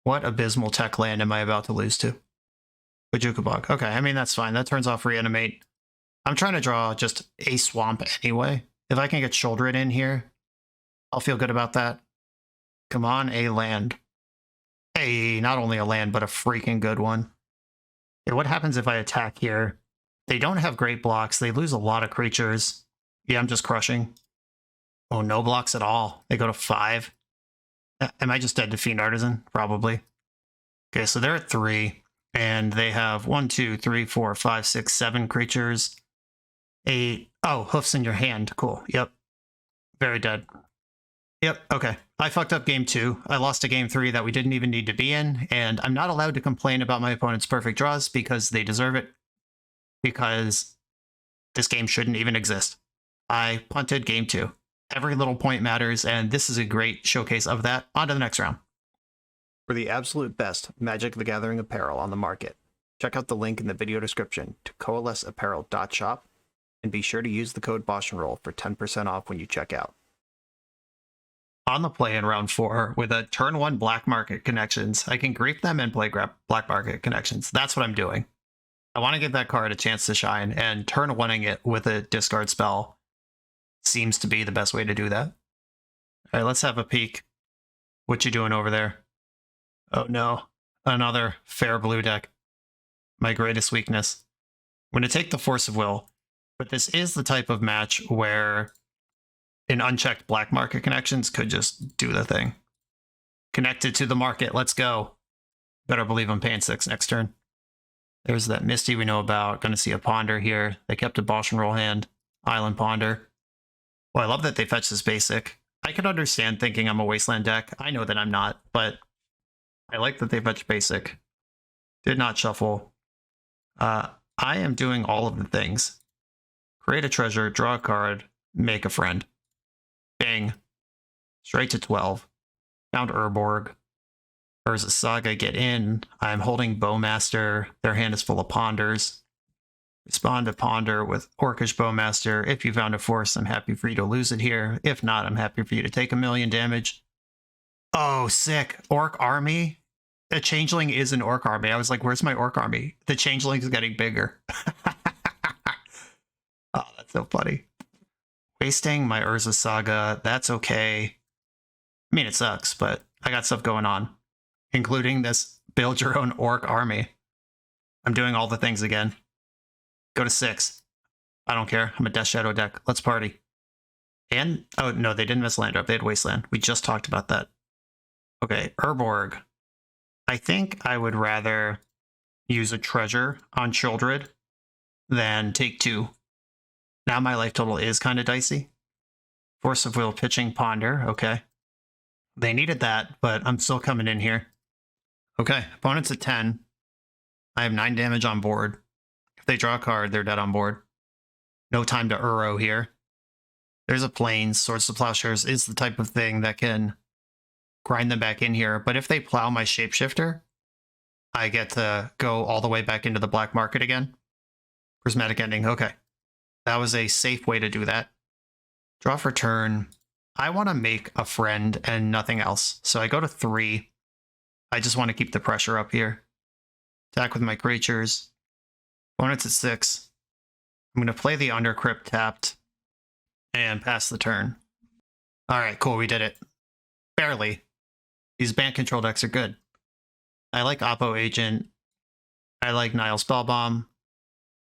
What abysmal tech land am I about to lose to? Bajukabog. Okay, I mean, that's fine. That turns off Reanimate. I'm trying to draw just a swamp anyway. If I can get Shieldred in here, I'll feel good about that. Come on, a land. Hey, not only a land, but a freaking good one. Okay, what happens if I attack here? They don't have great blocks. They lose a lot of creatures. Yeah, I'm just crushing. Oh, no blocks at all. They go to 5. Am I just dead to Fiend Artisan? Probably. Okay, so they're at 3. And they have 1, 2, 3, 4, 5, 6, 7 creatures. 8. Oh, Hoofs in your hand. Cool. Yep. Very dead. Yep. Okay. I fucked up game 2. I lost a game 3 that we didn't even need to be in. And I'm not allowed to complain about my opponent's perfect draws because they deserve it. Because this game shouldn't even exist. I punted game 2. Every little point matters, and this is a great showcase of that. On to the next round. For the absolute best Magic the Gathering apparel on the market, check out the link in the video description to coalesceapparel.shop, and be sure to use the code BoshNRoll for 10% off when you check out. On the play in round 4, with a turn 1 Black Market Connections, I can grief them and play Black Market Connections. That's what I'm doing. I want to give that card a chance to shine, and turn 1ing it with a discard spell seems to be the best way to do that. All right, let's have a peek. What you doing over there? Oh no, another fair blue deck. My greatest weakness. I'm going to take the Force of Will, but this is the type of match where an unchecked Black Market Connections could just do the thing. Connected to the market, let's go. Better believe I'm paying 6 next turn. There's that Misty we know about. Going to see a Ponder here. They kept a BoshNRoll hand. Island Ponder. Well, I love that they fetch this basic. I can understand thinking I'm a Wasteland deck. I know that I'm not, but I like that they fetch basic. Did not shuffle. I am doing all of the things. Create a treasure, draw a card, make a friend. Bang. Straight to 12. Found Urborg. Urza Saga, get in. I'm holding Bowmaster. Their hand is full of Ponders. Respond to Ponder with Orcish Bowmaster. If you found a force, I'm happy for you to lose it here. If not, I'm happy for you to take 1,000,000 damage. Oh, sick. Orc army? The Changeling is an Orc army. I was like, where's my Orc army? The Changeling is getting bigger. Oh, that's so funny. Wasting my Urza Saga. That's okay. I mean, it sucks, but I got stuff going on, including this build your own Orc army. I'm doing all the things again. Go to 6. I don't care. I'm a Death Shadow deck. Let's party. And, oh, no, they didn't miss land drop. They had Wasteland. We just talked about that. Okay, Urborg. I think I would rather use a treasure on Childred than take 2. Now my life total is kind of dicey. Force of Will pitching Ponder. Okay. They needed that, but I'm still coming in here. Okay, opponent's at 10. I have 9 damage on board. If they draw a card, they're dead on board. No time to Uro here. There's a Plains. Swords to Plowshares is the type of thing that can grind them back in here. But if they plow my Shapeshifter, I get to go all the way back into the black market again. Prismatic Ending. Okay. That was a safe way to do that. Draw for turn. I want to make a friend and nothing else. So I go to 3. I just want to keep the pressure up here. Attack with my creatures. Opponent's at 6. I'm going to play the Undercrypt tapped and pass the turn. All right, cool. We did it. Barely. These band control decks are good. I like Oppo Agent. I like Nile Spellbomb.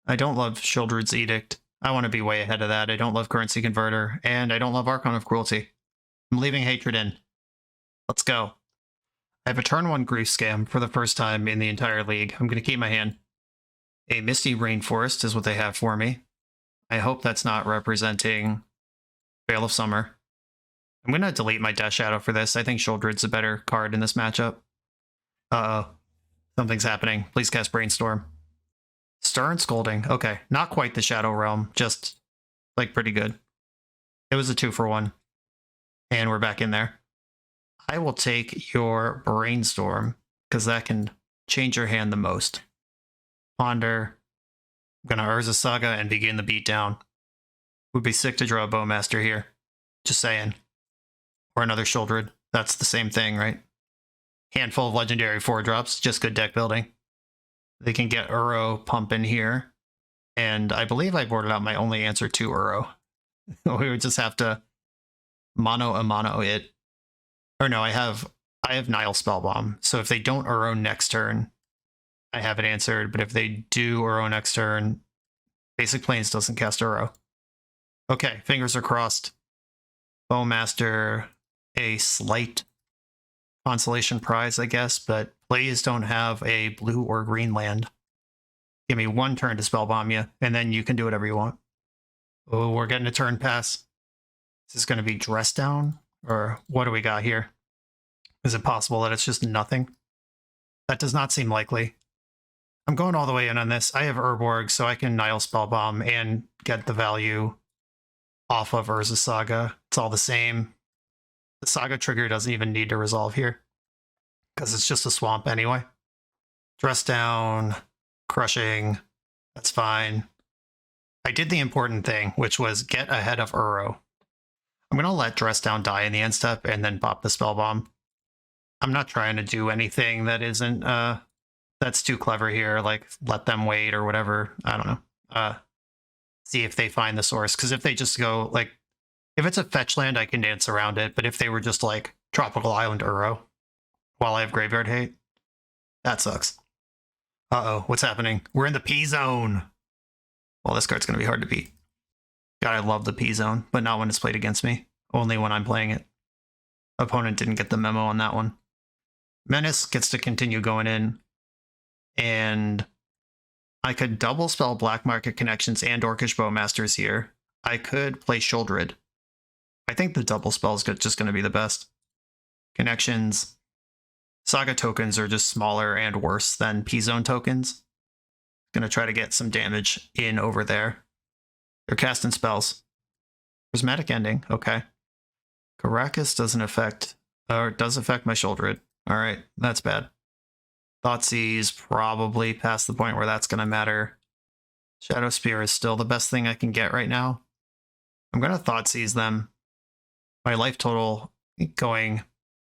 I don't love Childred's Edict. I want to be way ahead of that. I don't love Currency Converter. And I don't love Archon of Cruelty. I'm leaving Hatred in. Let's go. I have a turn 1 Grief Scam for the first time in the entire league. I'm going to keep my hand. A Misty Rainforest is what they have for me. I hope that's not representing Veil of Summer. I'm going to delete my Death Shadow for this. I think Childred's a better card in this matchup. Uh-oh. Something's happening. Please cast Brainstorm. Stern Scolding. Okay, not quite the Shadow Realm, just, like, pretty good. It was a 2-for-1. And we're back in there. I will take your Brainstorm, because that can change your hand the most. Ponder. I'm going to Urza Saga and begin the beatdown. Would be sick to draw a Bowmaster here. Just saying. Or another Childred. That's the same thing, right? Handful of legendary 4-drops. Just good deck building. They can get Uro pumping here. And I believe I boarded out my only answer to Uro. We would just have to mono a mono it. Or no, I have Nile Spellbomb. So if they don't Uro next turn, I have it answered. But if they do Uro next turn, Basic Plains doesn't cast Uro. Okay, fingers are crossed. Bowmaster, a slight consolation prize, I guess, but please don't have a blue or green land. Give me 1 turn to Spellbomb you, and then you can do whatever you want. Oh, we're getting a turn pass. Is this going to be Dress Down? Or what do we got here? Is it possible that it's just nothing? That does not seem likely. I'm going all the way in on this. I have Urborg, so I can Nile Spellbomb and get the value off of Urza Saga. It's all the same. The Saga trigger doesn't even need to resolve here, because it's just a swamp anyway. Dress Down, Crushing, that's fine. I did the important thing, which was get ahead of Uro. I'm going to let Dress Down die in the end step and then pop the Spellbomb. I'm not trying to do anything that isn't, that's too clever here, like let them wait or whatever. I don't know. See if they find the source, because if they just go, like, if it's a fetch land, I can dance around it, but if they were just like Tropical Island Uro while I have Graveyard Hate, that sucks. Uh-oh, what's happening? We're in the P zone. Well, this card's going to be hard to beat. God, I love the P zone, but not when it's played against me. Only when I'm playing it. Opponent didn't get the memo on that one. Menace gets to continue going in, and I could double spell Black Market Connections and Orcish Bowmasters here. I could play Sheoldred. I think the double spell is just going to be the best. Connections. Saga tokens are just smaller and worse than P-Zone tokens. Going to try to get some damage in over there. They're casting spells. Prismatic Ending, okay. Karakas doesn't affect, or does affect my Sheoldred. All right, that's bad. Thoughtseize probably past the point where that's going to matter. Shadow Spear is still the best thing I can get right now. I'm going to Thoughtseize them. My life total going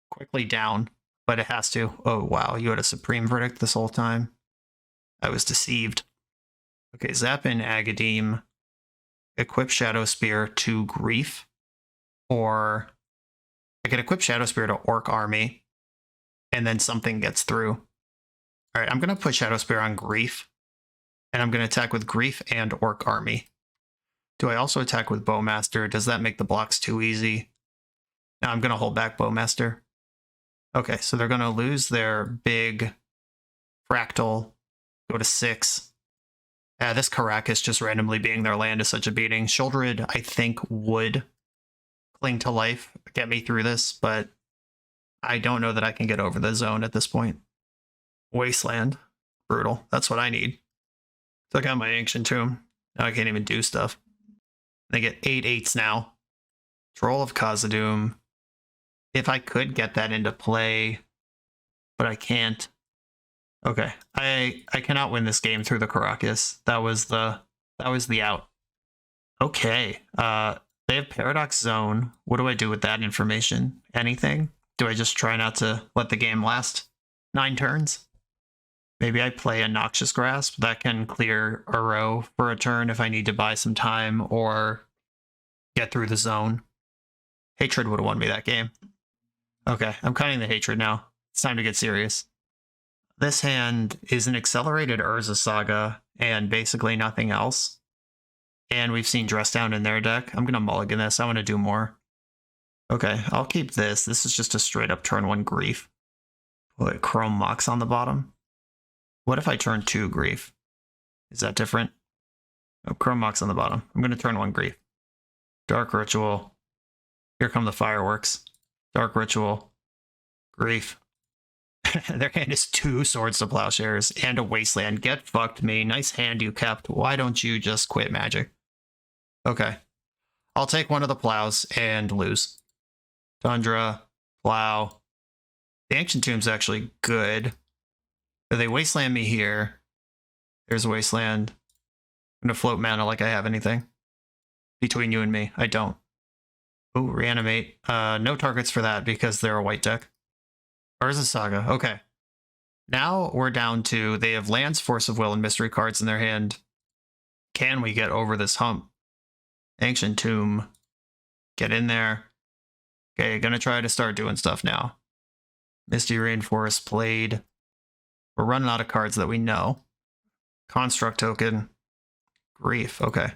quickly down, but it has to. Oh, wow, you had a Supreme Verdict this whole time. I was deceived. Okay, zap in Agadeem. Equip Shadow Spear to Grief. Or I could equip Shadow Spear to Orc Army, and then something gets through. All right, I'm going to put Shadow Spear on Grief, and I'm going to attack with Grief and Orc Army. Do I also attack with Bowmaster? Does that make the blocks too easy? No, I'm going to hold back Bowmaster. Okay, so they're going to lose their big Fractal, go to 6. This Karakas just randomly being their land is such a beating. Sheoldred, I think, would cling to life, get me through this, but I don't know that I can get over the zone at this point. Wasteland. Brutal. That's what I need. Took out my Ancient Tomb. Now I can't even do stuff. They get 8/8s now. Troll of Khazad-dûm. If I could get that into play, but I can't. Okay. I cannot win this game through the Karakas. That was the out. Okay. They have Paradox Zone. What do I do with that information? Anything? Do I just try not to let the game last 9 turns? Maybe I play a Noxious Grasp. That can clear a row for a turn if I need to buy some time or get through the zone. Hatred would have won me that game. Okay, I'm cutting the Hatred now. It's time to get serious. This hand is an accelerated Urza Saga and basically nothing else. And we've seen Dress Down in their deck. I'm going to mulligan this. I want to do more. Okay, I'll keep this. This is just a straight up turn 1 Grief. Put Chrome Mox on the bottom. What if I turn 2 Grief? Is that different? Oh, Chrome Mox on the bottom. I'm going to turn 1 Grief. Dark Ritual. Here come the fireworks. Dark Ritual. Grief. Their hand is 2 Swords to Plowshares and a Wasteland. Get fucked, me. Nice hand you kept. Why don't you just quit Magic? Okay. I'll take one of the plows and lose. Tundra. Plow. The Ancient Tomb's actually good. If they Wasteland me here, there's a Wasteland. I'm going to float mana like I have anything. Between you and me, I don't. Oh, Reanimate. No targets for that because they're a white deck. Urza Saga. Okay. Now we're down to, they have lands, Force of Will, and mystery cards in their hand. Can we get over this hump? Ancient Tomb. Get in there. Okay, gonna try to start doing stuff now. Misty Rainforest played. We're running out of cards that we know. Construct token. Grief. Okay.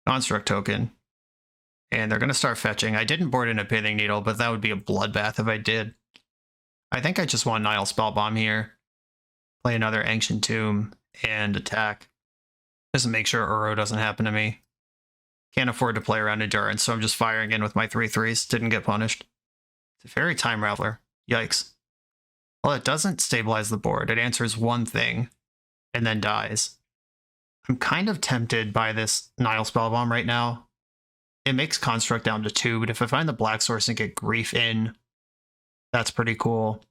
Construct token. And they're gonna start fetching. I didn't board in a Pithing Needle, but that would be a bloodbath if I did. I think I just want Nile Spellbomb here. Play another Ancient Tomb and attack. Just to make sure Uro doesn't happen to me. Can't afford to play around Endurance, so I'm just firing in with my 3/3s. Didn't get punished. It's a Fairy Time Raveler. Yikes. Well, it doesn't stabilize the board. It answers one thing and then dies. I'm kind of tempted by this Nile Spellbomb right now. It makes Construct down to 2, but if I find the Black Source and get Grief in, that's pretty cool.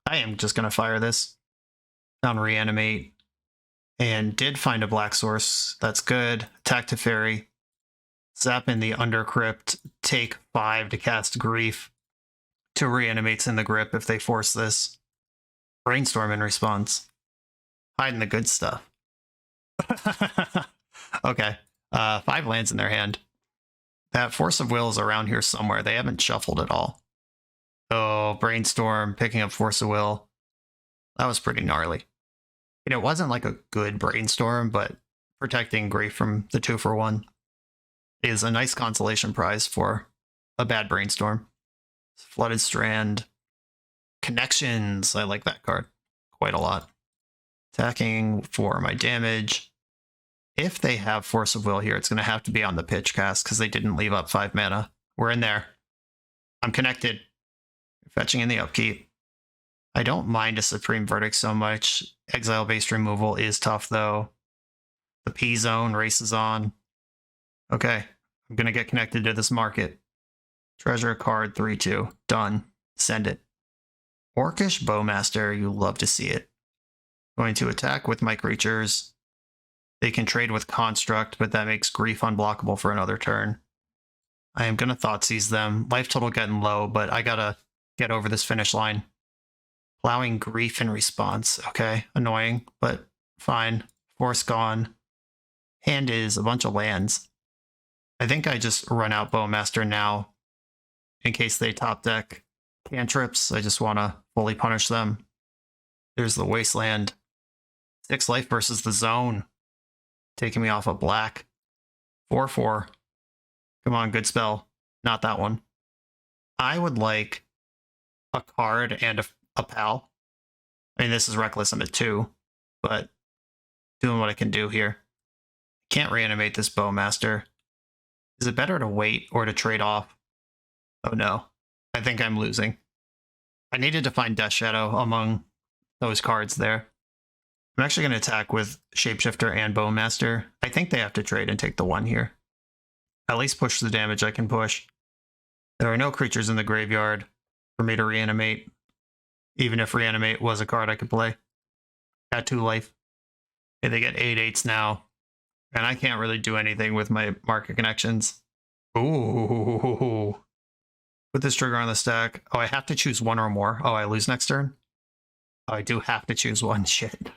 I am just going to fire this. Found Reanimate. And did find a Black Source. That's good. Attack to Fairy. Zap in the Undercrypt. Take 5 to cast Grief. 2 Reanimates in the grip if they force this. Brainstorm in response. Hiding the good stuff. Okay. 5 lands in their hand. That Force of Will is around here somewhere. They haven't shuffled at all. Oh, Brainstorm, picking up Force of Will. That was pretty gnarly. And it wasn't like a good Brainstorm, but protecting Grief from the 2-for-1 is a nice consolation prize for a bad Brainstorm. Flooded Strand. Connections. I like that card quite a lot. Attacking for my damage. If they have Force of Will here, it's going to have to be on the pitch cast because they didn't leave up 5 mana. We're in there. I'm connected. Fetching in the upkeep. I don't mind a Supreme Verdict so much. Exile-based removal is tough, though. The P-Zone races on. Okay, I'm going to get connected to this market. Treasure card 3-2. Done. Send it. Orcish Bowmaster, you love to see it. Going to attack with my creatures. They can trade with Construct, but that makes Grief unblockable for another turn. I am going to Thoughtseize them. Life total getting low, but I gotta get over this finish line. Plowing Grief in response. Okay, annoying, but fine. Force gone. Hand is a bunch of lands. I think I just run out Bowmaster now in case they top deck cantrips. I just want to fully punish them. There's the Wasteland. 6 life versus the Zone. Taking me off a black. 4-4. Come on, good spell. Not that one. I would like a card and a pal. I mean, this is Reckless. I'm at 2, but doing what I can do here. Can't reanimate this Bowmaster. Is it better to wait or to trade off? Oh no. I think I'm losing. I needed to find Death Shadow among those cards there. I'm actually going to attack with Shapeshifter and Bowmaster. I think they have to trade and take the 1 here. At least push the damage I can push. There are no creatures in the graveyard for me to reanimate, even if reanimate was a card I could play. At 2 life. Okay, they get 8/8s now, and I can't really do anything with my market connections. Ooh. Put this trigger on the stack. Oh, I have to choose 1 or more. Oh, I lose next turn? Oh, I do have to choose 1. Shit.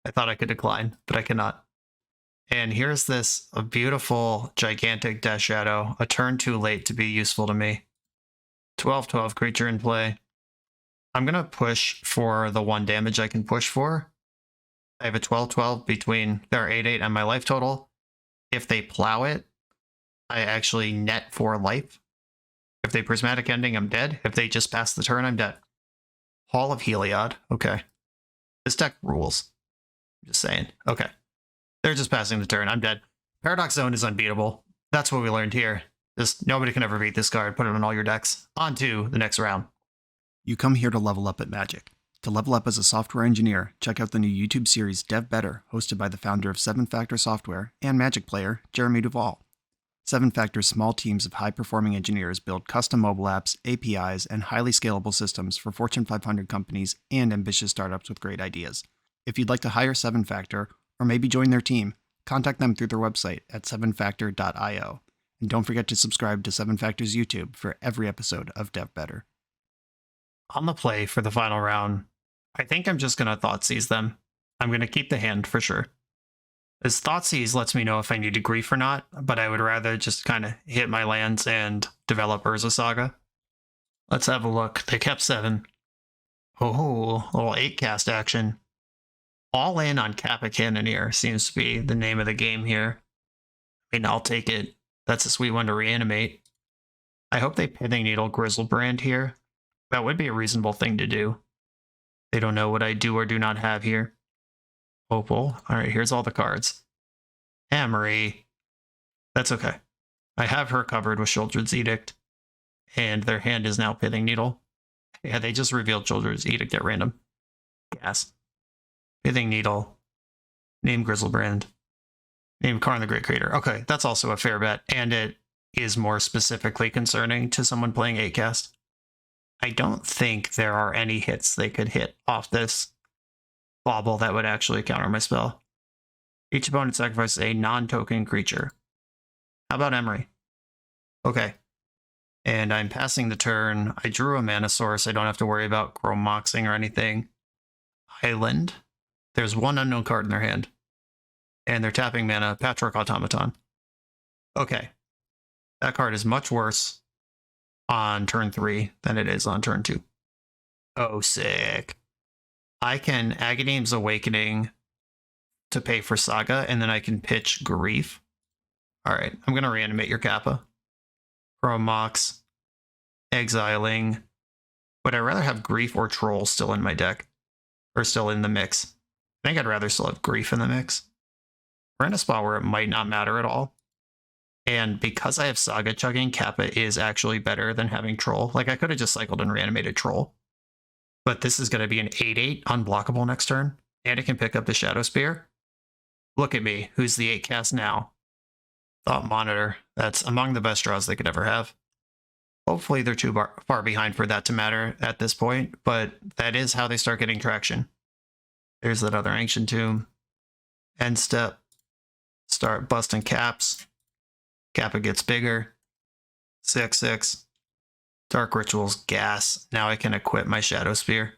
I thought I could decline, but I cannot. And here's this a beautiful, gigantic Death Shadow, a turn too late to be useful to me. 12/12 creature in play. I'm going to push for the 1 damage I can push for. I have a 12/12 between their 8/8 and my life total. If they plow it, I actually net 4 life. If they Prismatic Ending, I'm dead. If they just pass the turn, I'm dead. Hall of Heliod. Okay. This deck rules. I'm just saying. Okay. They're just passing the turn. I'm dead. Paradox Zone is unbeatable. That's what we learned here. Just nobody can ever beat this card. Put it on all your decks. On to the next round. You come here to level up at Magic. To level up as a software engineer, check out the new YouTube series Dev Better, hosted by the founder of 7 Factor Software and Magic player, Jeremy Duvall. 7 Factor's small teams of high-performing engineers build custom mobile apps, APIs, and highly scalable systems for Fortune 500 companies and ambitious startups with great ideas. If you'd like to hire 7 Factor, or maybe join their team, contact them through their website at 7factor.io. And don't forget to subscribe to 7 Factor's YouTube for every episode of Dev Better. On the play for the final round, I think I'm just going to Thoughtseize them. I'm going to keep the hand for sure. This Thoughtseize lets me know if I need to Grief or not, but I would rather just kind of hit my lands and develop Urza Saga. Let's have a look. They kept 7. Oh, a little 8 cast action. All in on Kappa Cannoneer seems to be the name of the game here. I mean, I'll take it. That's a sweet one to reanimate. I hope they Pithing Needle Grizzlebrand here. That would be a reasonable thing to do. They don't know what I do or do not have here. Opal. Alright, here's all the cards. Amory. That's okay. I have her covered with Children's Edict. And their hand is now Pithing Needle. Yeah, they just revealed Children's Edict at random. Gas. Pithing Needle. Name Grizzlebrand. Name Karn the Great Creator. Okay, that's also a fair bet. And it is more specifically concerning to someone playing 8 cast. I don't think there are any hits they could hit off this bauble that would actually counter my spell. Each opponent sacrifices a non-token creature. How about Emery? Okay. And I'm passing the turn. I drew a mana source. I don't have to worry about Chrome Moxing or anything. Island. There's 1 unknown card in their hand. And they're tapping mana, Patchwork Automaton. Okay. That card is much worse on turn 3 than it is on turn 2. Oh, sick. I can Agadeem's Awakening to pay for Saga, and then I can pitch Grief. Alright, I'm going to reanimate your Kappa. Chrome Mox. Exiling. Would I rather have Grief or Troll still in my deck? Or still in the mix? I think I'd rather still have Grief in the mix. We're in a spot where it might not matter at all. And because I have Saga Chugging, Kappa is actually better than having Troll. Like, I could have just cycled and reanimated Troll. But this is going to be an 8/8 unblockable next turn. And it can pick up the Shadow Spear. Look at me. Who's the 8 cast now? Thought Monitor. That's among the best draws they could ever have. Hopefully they're too far behind for that to matter at this point, but that is how they start getting traction. There's that other Ancient Tomb. End step. Start busting caps. Kappa gets bigger. 6/6. Dark Rituals gas. Now I can equip my Shadow Spear.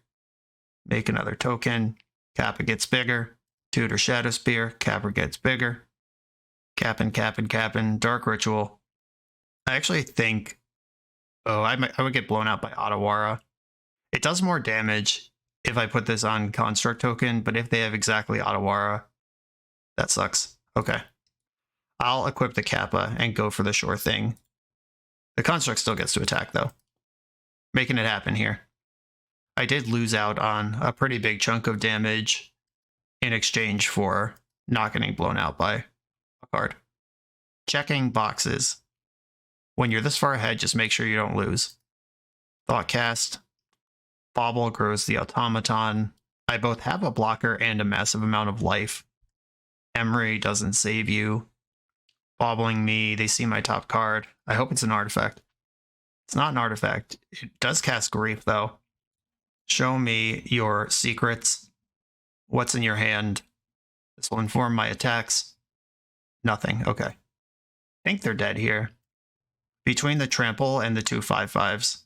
Make another token. Kappa gets bigger. Tutor Shadow Spear. Kappa gets bigger. Cappin. Dark Ritual. I actually think... Oh, I would get blown out by Otawara. It does more damage if I put this on Construct token, but if they have exactly Otawara, that sucks. Okay. I'll equip the Kappa and go for the sure thing. The Construct still gets to attack, though. Making it happen here. I did lose out on a pretty big chunk of damage in exchange for not getting blown out by a card. Checking boxes. When you're this far ahead, just make sure you don't lose. Thoughtcast. Bauble grows the Automaton. I both have a blocker and a massive amount of life. Emery doesn't save you. Bobbling me, they see my top card. I hope it's an artifact. It's not an artifact. It does cast Grief, though. Show me your secrets. What's in your hand? This will inform my attacks. Nothing. Okay. I think they're dead here. Between the Trample and the 2 5/5s,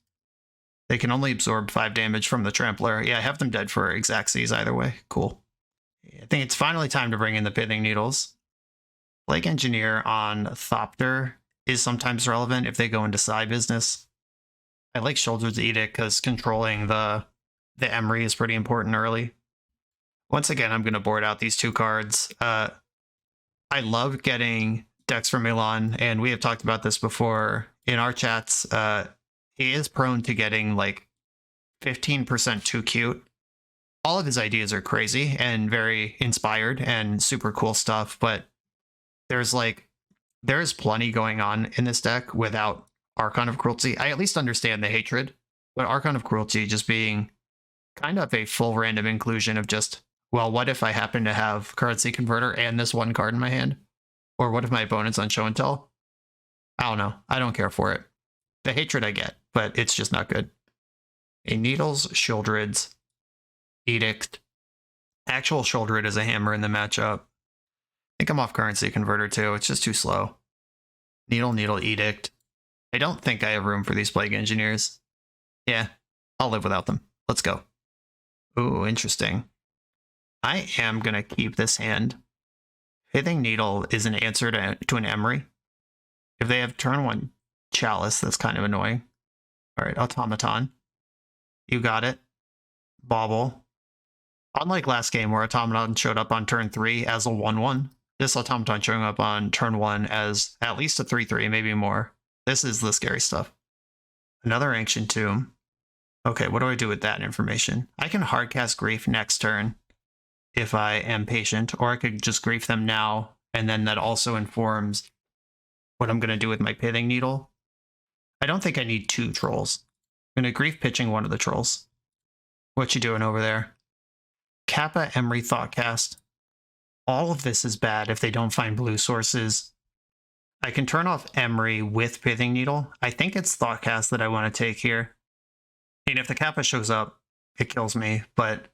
they can only absorb 5 damage from the Trampler. Yeah, I have them dead for Xaxes either way. Cool. I think it's finally time to bring in the Pithing Needles. Plague Engineer on Thopter is sometimes relevant if they go into Psy business. I like Shoulder's Edict because controlling the Emery is pretty important early. Once again, I'm going to board out these 2 cards. I love getting decks from Milan, and we have talked about this before in our chats. He is prone to getting like 15% too cute. All of his ideas are crazy and very inspired and super cool stuff, but there's plenty going on in this deck without Archon of Cruelty. I at least understand the hatred, but Archon of Cruelty just being kind of a full random inclusion of just, well, what if I happen to have Currency Converter and this one card in my hand? Or what if my opponent's on Show and Tell? I don't know. I don't care for it. The hatred I get, but it's just not good. A Needles, Shieldred's, Edict. Actual Shieldred is a hammer in the matchup. I think I'm off Currency Converter too. It's just too slow. Needle, Edict. I don't think I have room for these Plague Engineers. Yeah, I'll live without them. Let's go. Ooh, interesting. I am going to keep this hand. Pithing Needle is an answer to an Emery. If they have turn 1 Chalice, that's kind of annoying. All right, Automaton. You got it. Bauble. Unlike last game where Automaton showed up on turn 3 as a 1/1, this Automaton showing up on turn 1 as at least a 3/3, maybe more. This is the scary stuff. Another Ancient Tomb. Okay, what do I do with that information? I can hardcast Grief next turn if I am patient, or I could just Grief them now, and then that also informs what I'm going to do with my Pithing Needle. I don't think I need 2 trolls. I'm going to Grief pitching one of the trolls. What you doing over there? Kappa, Emery, Thoughtcast. All of this is bad if they don't find blue sources. I can turn off Emery with Pithing Needle. I think it's Thoughtcast that I want to take here. And if the Kappa shows up, it kills me, but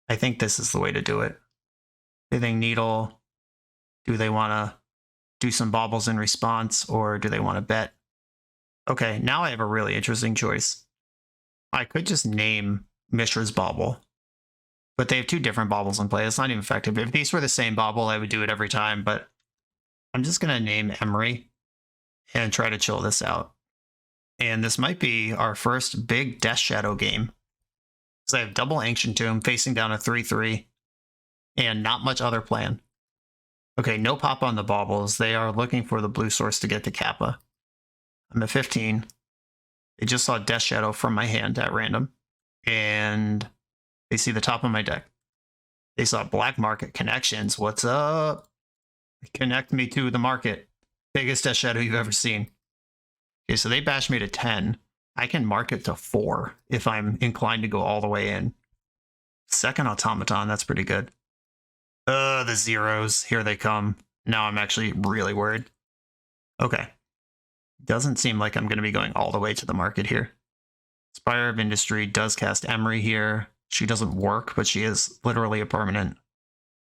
I think this is the way to do it. Pithing Needle. Do they want to do some baubles in response, or do they want to bet? Okay, now I have a really interesting choice. I could just name Mishra's Bauble, but they have 2 different baubles in play. It's not even effective. If these were the same bauble, I would do it every time, but I'm just going to name Emery and try to chill this out. And this might be our first big Death Shadow game. Because I have double Ancient Tomb facing down a 3/3 and not much other plan. Okay, no pop on the baubles. They are looking for the blue source to get to Kappa. I'm at 15. They just saw Death Shadow from my hand at random, and they see the top of my deck. They saw Black Market Connections. What's up? Connect me to the market. Biggest Death Shadow you've ever seen. Okay, so they bashed me to 10. I can mark it to 4 if I'm inclined to go all the way in. Second Automaton, that's pretty good. The zeros. Here they come. Now I'm actually really worried. Okay. Doesn't seem like I'm going to be going all the way to the market here. Spire of Industry does cast Emery here. She doesn't work, but she is literally a permanent.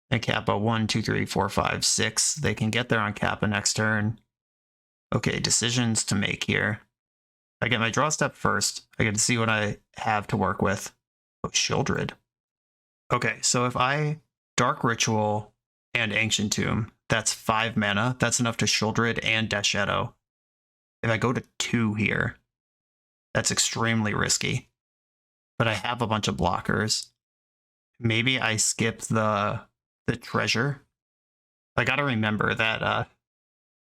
And Kappa 1, 2, 3, 4, 5, 6. They can get there on Kappa next turn. Okay, decisions to make here. I get my draw step first. I get to see what I have to work with. Oh, Shieldred. Okay, so if I Dark Ritual and Ancient Tomb, that's 5 mana. That's enough to Shieldred and Death Shadow. If I go to 2 here, that's extremely risky. But I have a bunch of blockers. Maybe I skip the treasure. I gotta remember that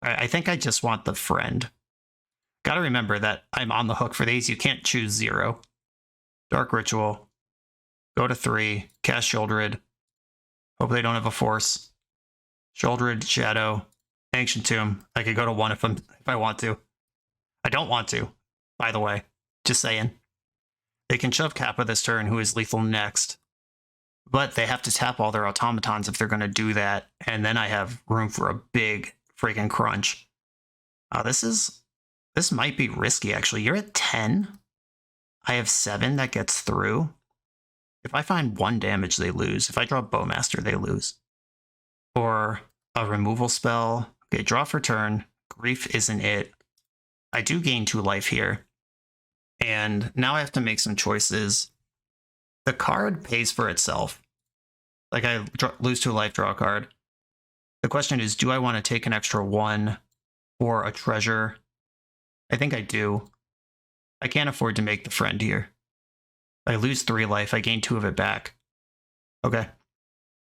I think I just want the friend. Gotta remember that I'm on the hook for these. You can't choose 0. Dark Ritual. Go to 3. Cast Shieldred. Hope they don't have a force. Shieldred, Shadow, Ancient Tomb. I could go to 1 if I want to. I don't want to, by the way. Just saying. They can shove Kappa this turn, who is lethal next. But they have to tap all their automatons if they're going to do that. And then I have room for a big freaking crunch. This might be risky, actually. You're at 10. I have 7 that gets through. If I find 1 damage, they lose. If I draw Bowmaster, they lose. Or a removal spell. Okay, draw for turn. Grief isn't it. I do gain 2 life here. And now I have to make some choices. The card pays for itself. I lose 2 life, draw a card. The question is, do I want to take an extra 1 for a treasure? I think I do. I can't afford to make the friend here. I lose 3 life, I gain 2 of it back. Okay.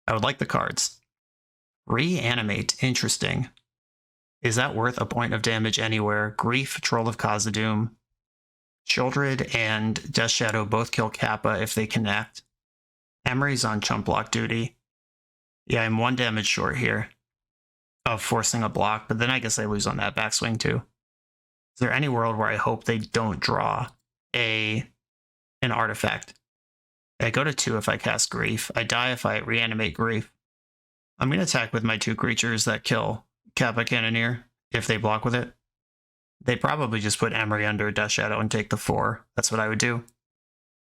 I would like the cards. Reanimate, interesting. Is that worth a point of damage anywhere? Grief, Troll of Khazad-dûm. Shieldred and Death Shadow both kill Kappa if they connect. Emery's on chump block duty. Yeah, I'm 1 damage short here of forcing a block, but then I guess I lose on that backswing too. Is there any world where I hope they don't draw an artifact? I go to 2 if I cast Grief. I die if I reanimate Grief. I'm going to attack with my 2 creatures that kill Kappa Cannoneer if they block with it. They probably just put Emery under Death Shadow and take the 4. That's what I would do.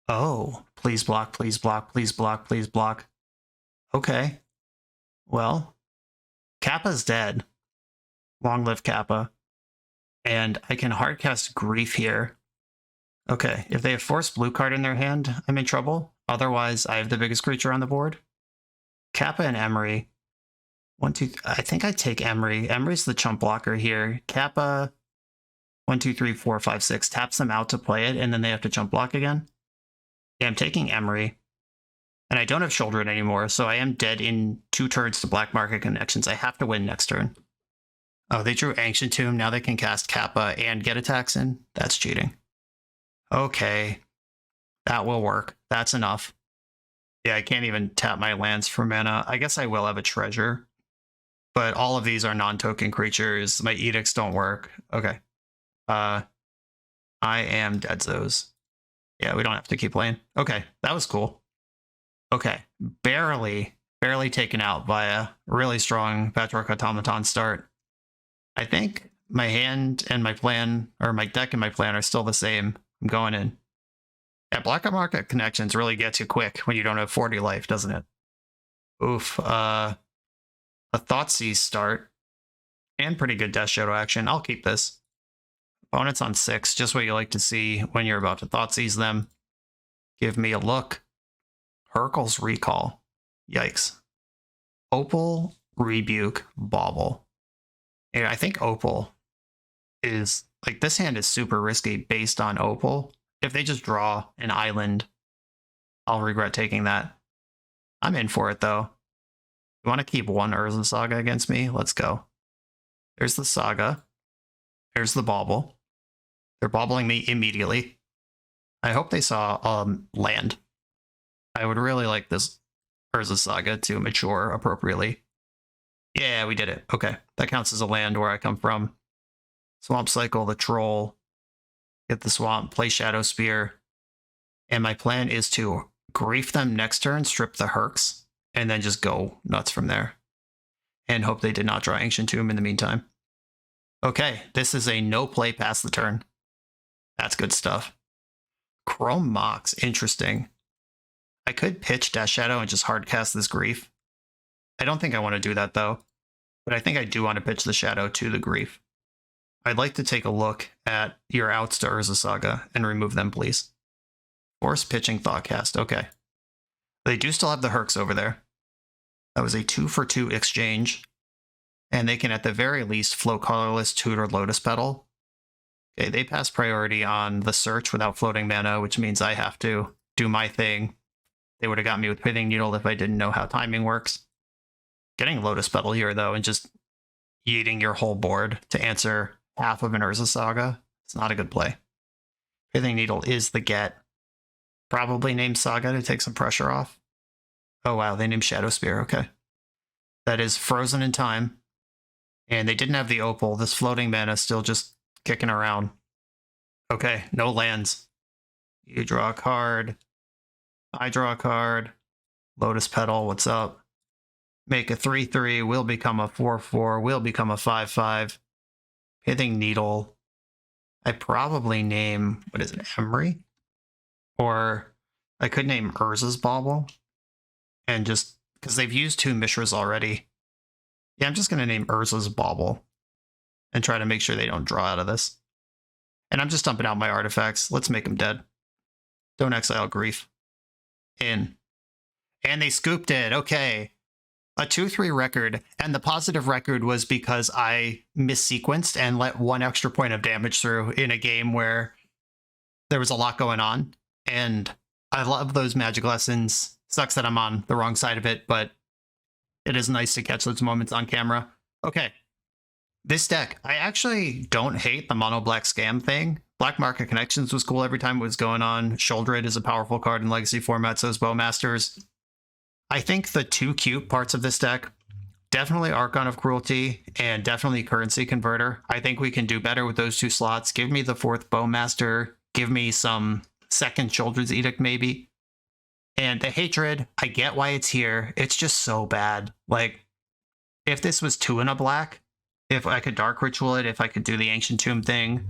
Oh, please block, please block, please block, please block. Okay. Well, Kappa's dead. Long live Kappa. And I can hardcast Grief here. Okay, if they have Force Blue card in their hand, I'm in trouble. Otherwise, I have the biggest creature on the board. Kappa and Emery. 1, 2, I think I take Emery. Emery's the chump blocker here. Kappa, 1, 2, 3, 4, 5, 6, taps them out to play it, and then they have to chump block again. Yeah, I'm taking Emery. And I don't have Shieldred anymore, so I am dead in 2 turns to Black Market Connections. I have to win next turn. Oh, they drew Ancient Tomb. Now they can cast Kappa and get attacks in. That's cheating. Okay. That will work. That's enough. Yeah, I can't even tap my lands for mana. I guess I will have a treasure. But all of these are non-token creatures. My edicts don't work. Okay. I am Deadzos. Yeah, we don't have to keep playing. Okay, that was cool. Okay, barely taken out by a really strong Patchwork Automaton start. I think my hand and my plan, or my deck and my plan are still the same. I'm going in. Yeah, Black Market Connections really gets you quick when you don't have 40 life, doesn't it? Oof. A Thoughtseize start. And pretty good Death Shadow action. I'll keep this. Opponent's on 6, just what you like to see when you're about to Thoughtseize them. Give me a look. Hurkyl's Recall. Yikes. Opal, Rebuke, Bauble. Yeah, I think Opal is, this hand is super risky based on Opal. If they just draw an island, I'll regret taking that. I'm in for it, though. You want to keep 1 Urza Saga against me? Let's go. There's the Saga. There's the Bauble. They're bobbling me immediately. I hope they saw land. I would really like this Urza Saga to mature appropriately. Yeah, we did it. Okay, that counts as a land where I come from. Swamp Cycle, the Troll, hit the swamp, play Shadow Spear. And my plan is to grief them next turn, strip the Hercs, and then just go nuts from there. And hope they did not draw Ancient Tomb in the meantime. Okay, this is a no play past the turn. That's good stuff. Chrome Mox, interesting. I could pitch Dash Shadow and just hardcast this grief. I don't think I want to do that though, but I think I do want to pitch the Shadow to the grief. I'd like to take a look at your outs to Urza Saga and remove them, please. Force pitching Thoughtcast, okay. They do still have the Hercs over there. That was a 2-for-2 exchange. And they can at the very least float Colorless, Tutor, Lotus Petal. Okay, they pass priority on the search without floating mana, which means I have to do my thing. They would have got me with Pithing Needle if I didn't know how timing works. Getting Lotus Petal here, though, and just yeeting your whole board to answer half of an Urza Saga, it's not a good play. Pithing Needle is the get. Probably name Saga to take some pressure off. Oh wow, they named Shadow Spear, okay. That is frozen in time. And they didn't have the Opal. This floating mana still just kicking around. Okay, no lands. You draw a card. I draw a card. Lotus Petal, what's up? Make a 3-3, will become a 4-4, will become a 5-5. Pithing Needle. I probably name, what is it, Emery? Or I could name Urza's Bauble. And just, because they've used 2 Mishras already. Yeah, I'm just going to name Urza's Bauble. And try to make sure they don't draw out of this. And I'm just dumping out my artifacts. Let's make them dead. Don't exile Grief. In. And they scooped it. Okay. A 2-3 record. And the positive record was because I missequenced and let 1 extra point of damage through in a game where there was a lot going on. And I love those Magic lessons. Sucks that I'm on the wrong side of it, but it is nice to catch those moments on camera. Okay. This deck, I actually don't hate the mono black scam thing. Black Market Connections was cool every time it was going on. Shoulder It is a powerful card in Legacy format, so is Bowmasters. I think the 2 cute parts of this deck, definitely Archon of Cruelty and definitely Currency Converter. I think we can do better with those 2 slots. Give me the 4th Bowmaster. Give me some 2nd Shoulder's Edict maybe. And the Hatred, I get why it's here. It's just so bad. Like, if this was 2 in a black, if I could Dark Ritual it, if I could do the Ancient Tomb thing,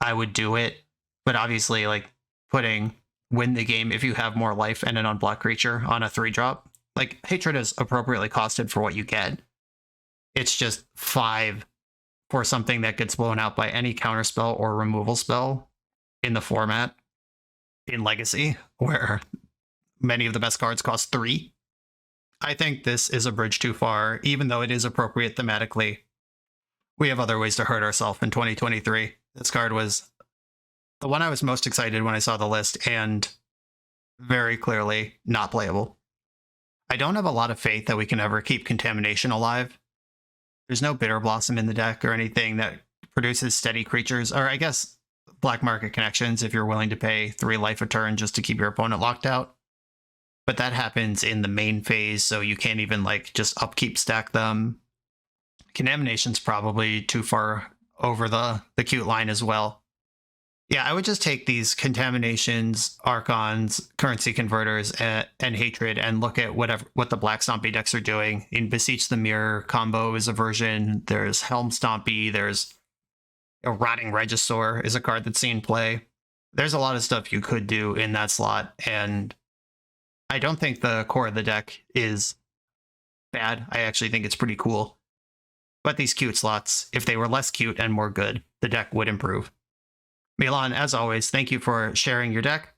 I would do it. But obviously, like, putting win the game if you have more life and an unblocked creature on a 3-drop, like, Hatred is appropriately costed for what you get. It's just 5 for something that gets blown out by any counterspell or removal spell in the format in Legacy, where many of the best cards cost 3. I think this is a bridge too far, even though it is appropriate thematically. We have other ways to hurt ourselves in 2023. This card was the one I was most excited when I saw the list, and very clearly not playable. I don't have a lot of faith that we can ever keep Contamination alive. There's no Bitter Blossom in the deck or anything that produces steady creatures, or I guess Black Market Connections if you're willing to pay 3 life a turn just to keep your opponent locked out. But that happens in the main phase, so you can't even like just upkeep stack them. Contamination's probably too far over the cute line as well. Yeah, I would just take these Contaminations, Archons, Currency Converters, and Hatred and look at what the Black Stompy decks are doing. In Beseech the Mirror combo is a version. There's Helm Stompy. There's a Rotting Regisaur is a card that's seen play. There's a lot of stuff you could do in that slot, and I don't think the core of the deck is bad. I actually think it's pretty cool. But these cute slots, if they were less cute and more good, the deck would improve. Milan, as always, thank you for sharing your deck.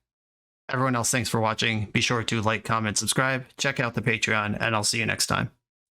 Everyone else, thanks for watching. Be sure to like, comment, subscribe, check out the Patreon, and I'll see you next time.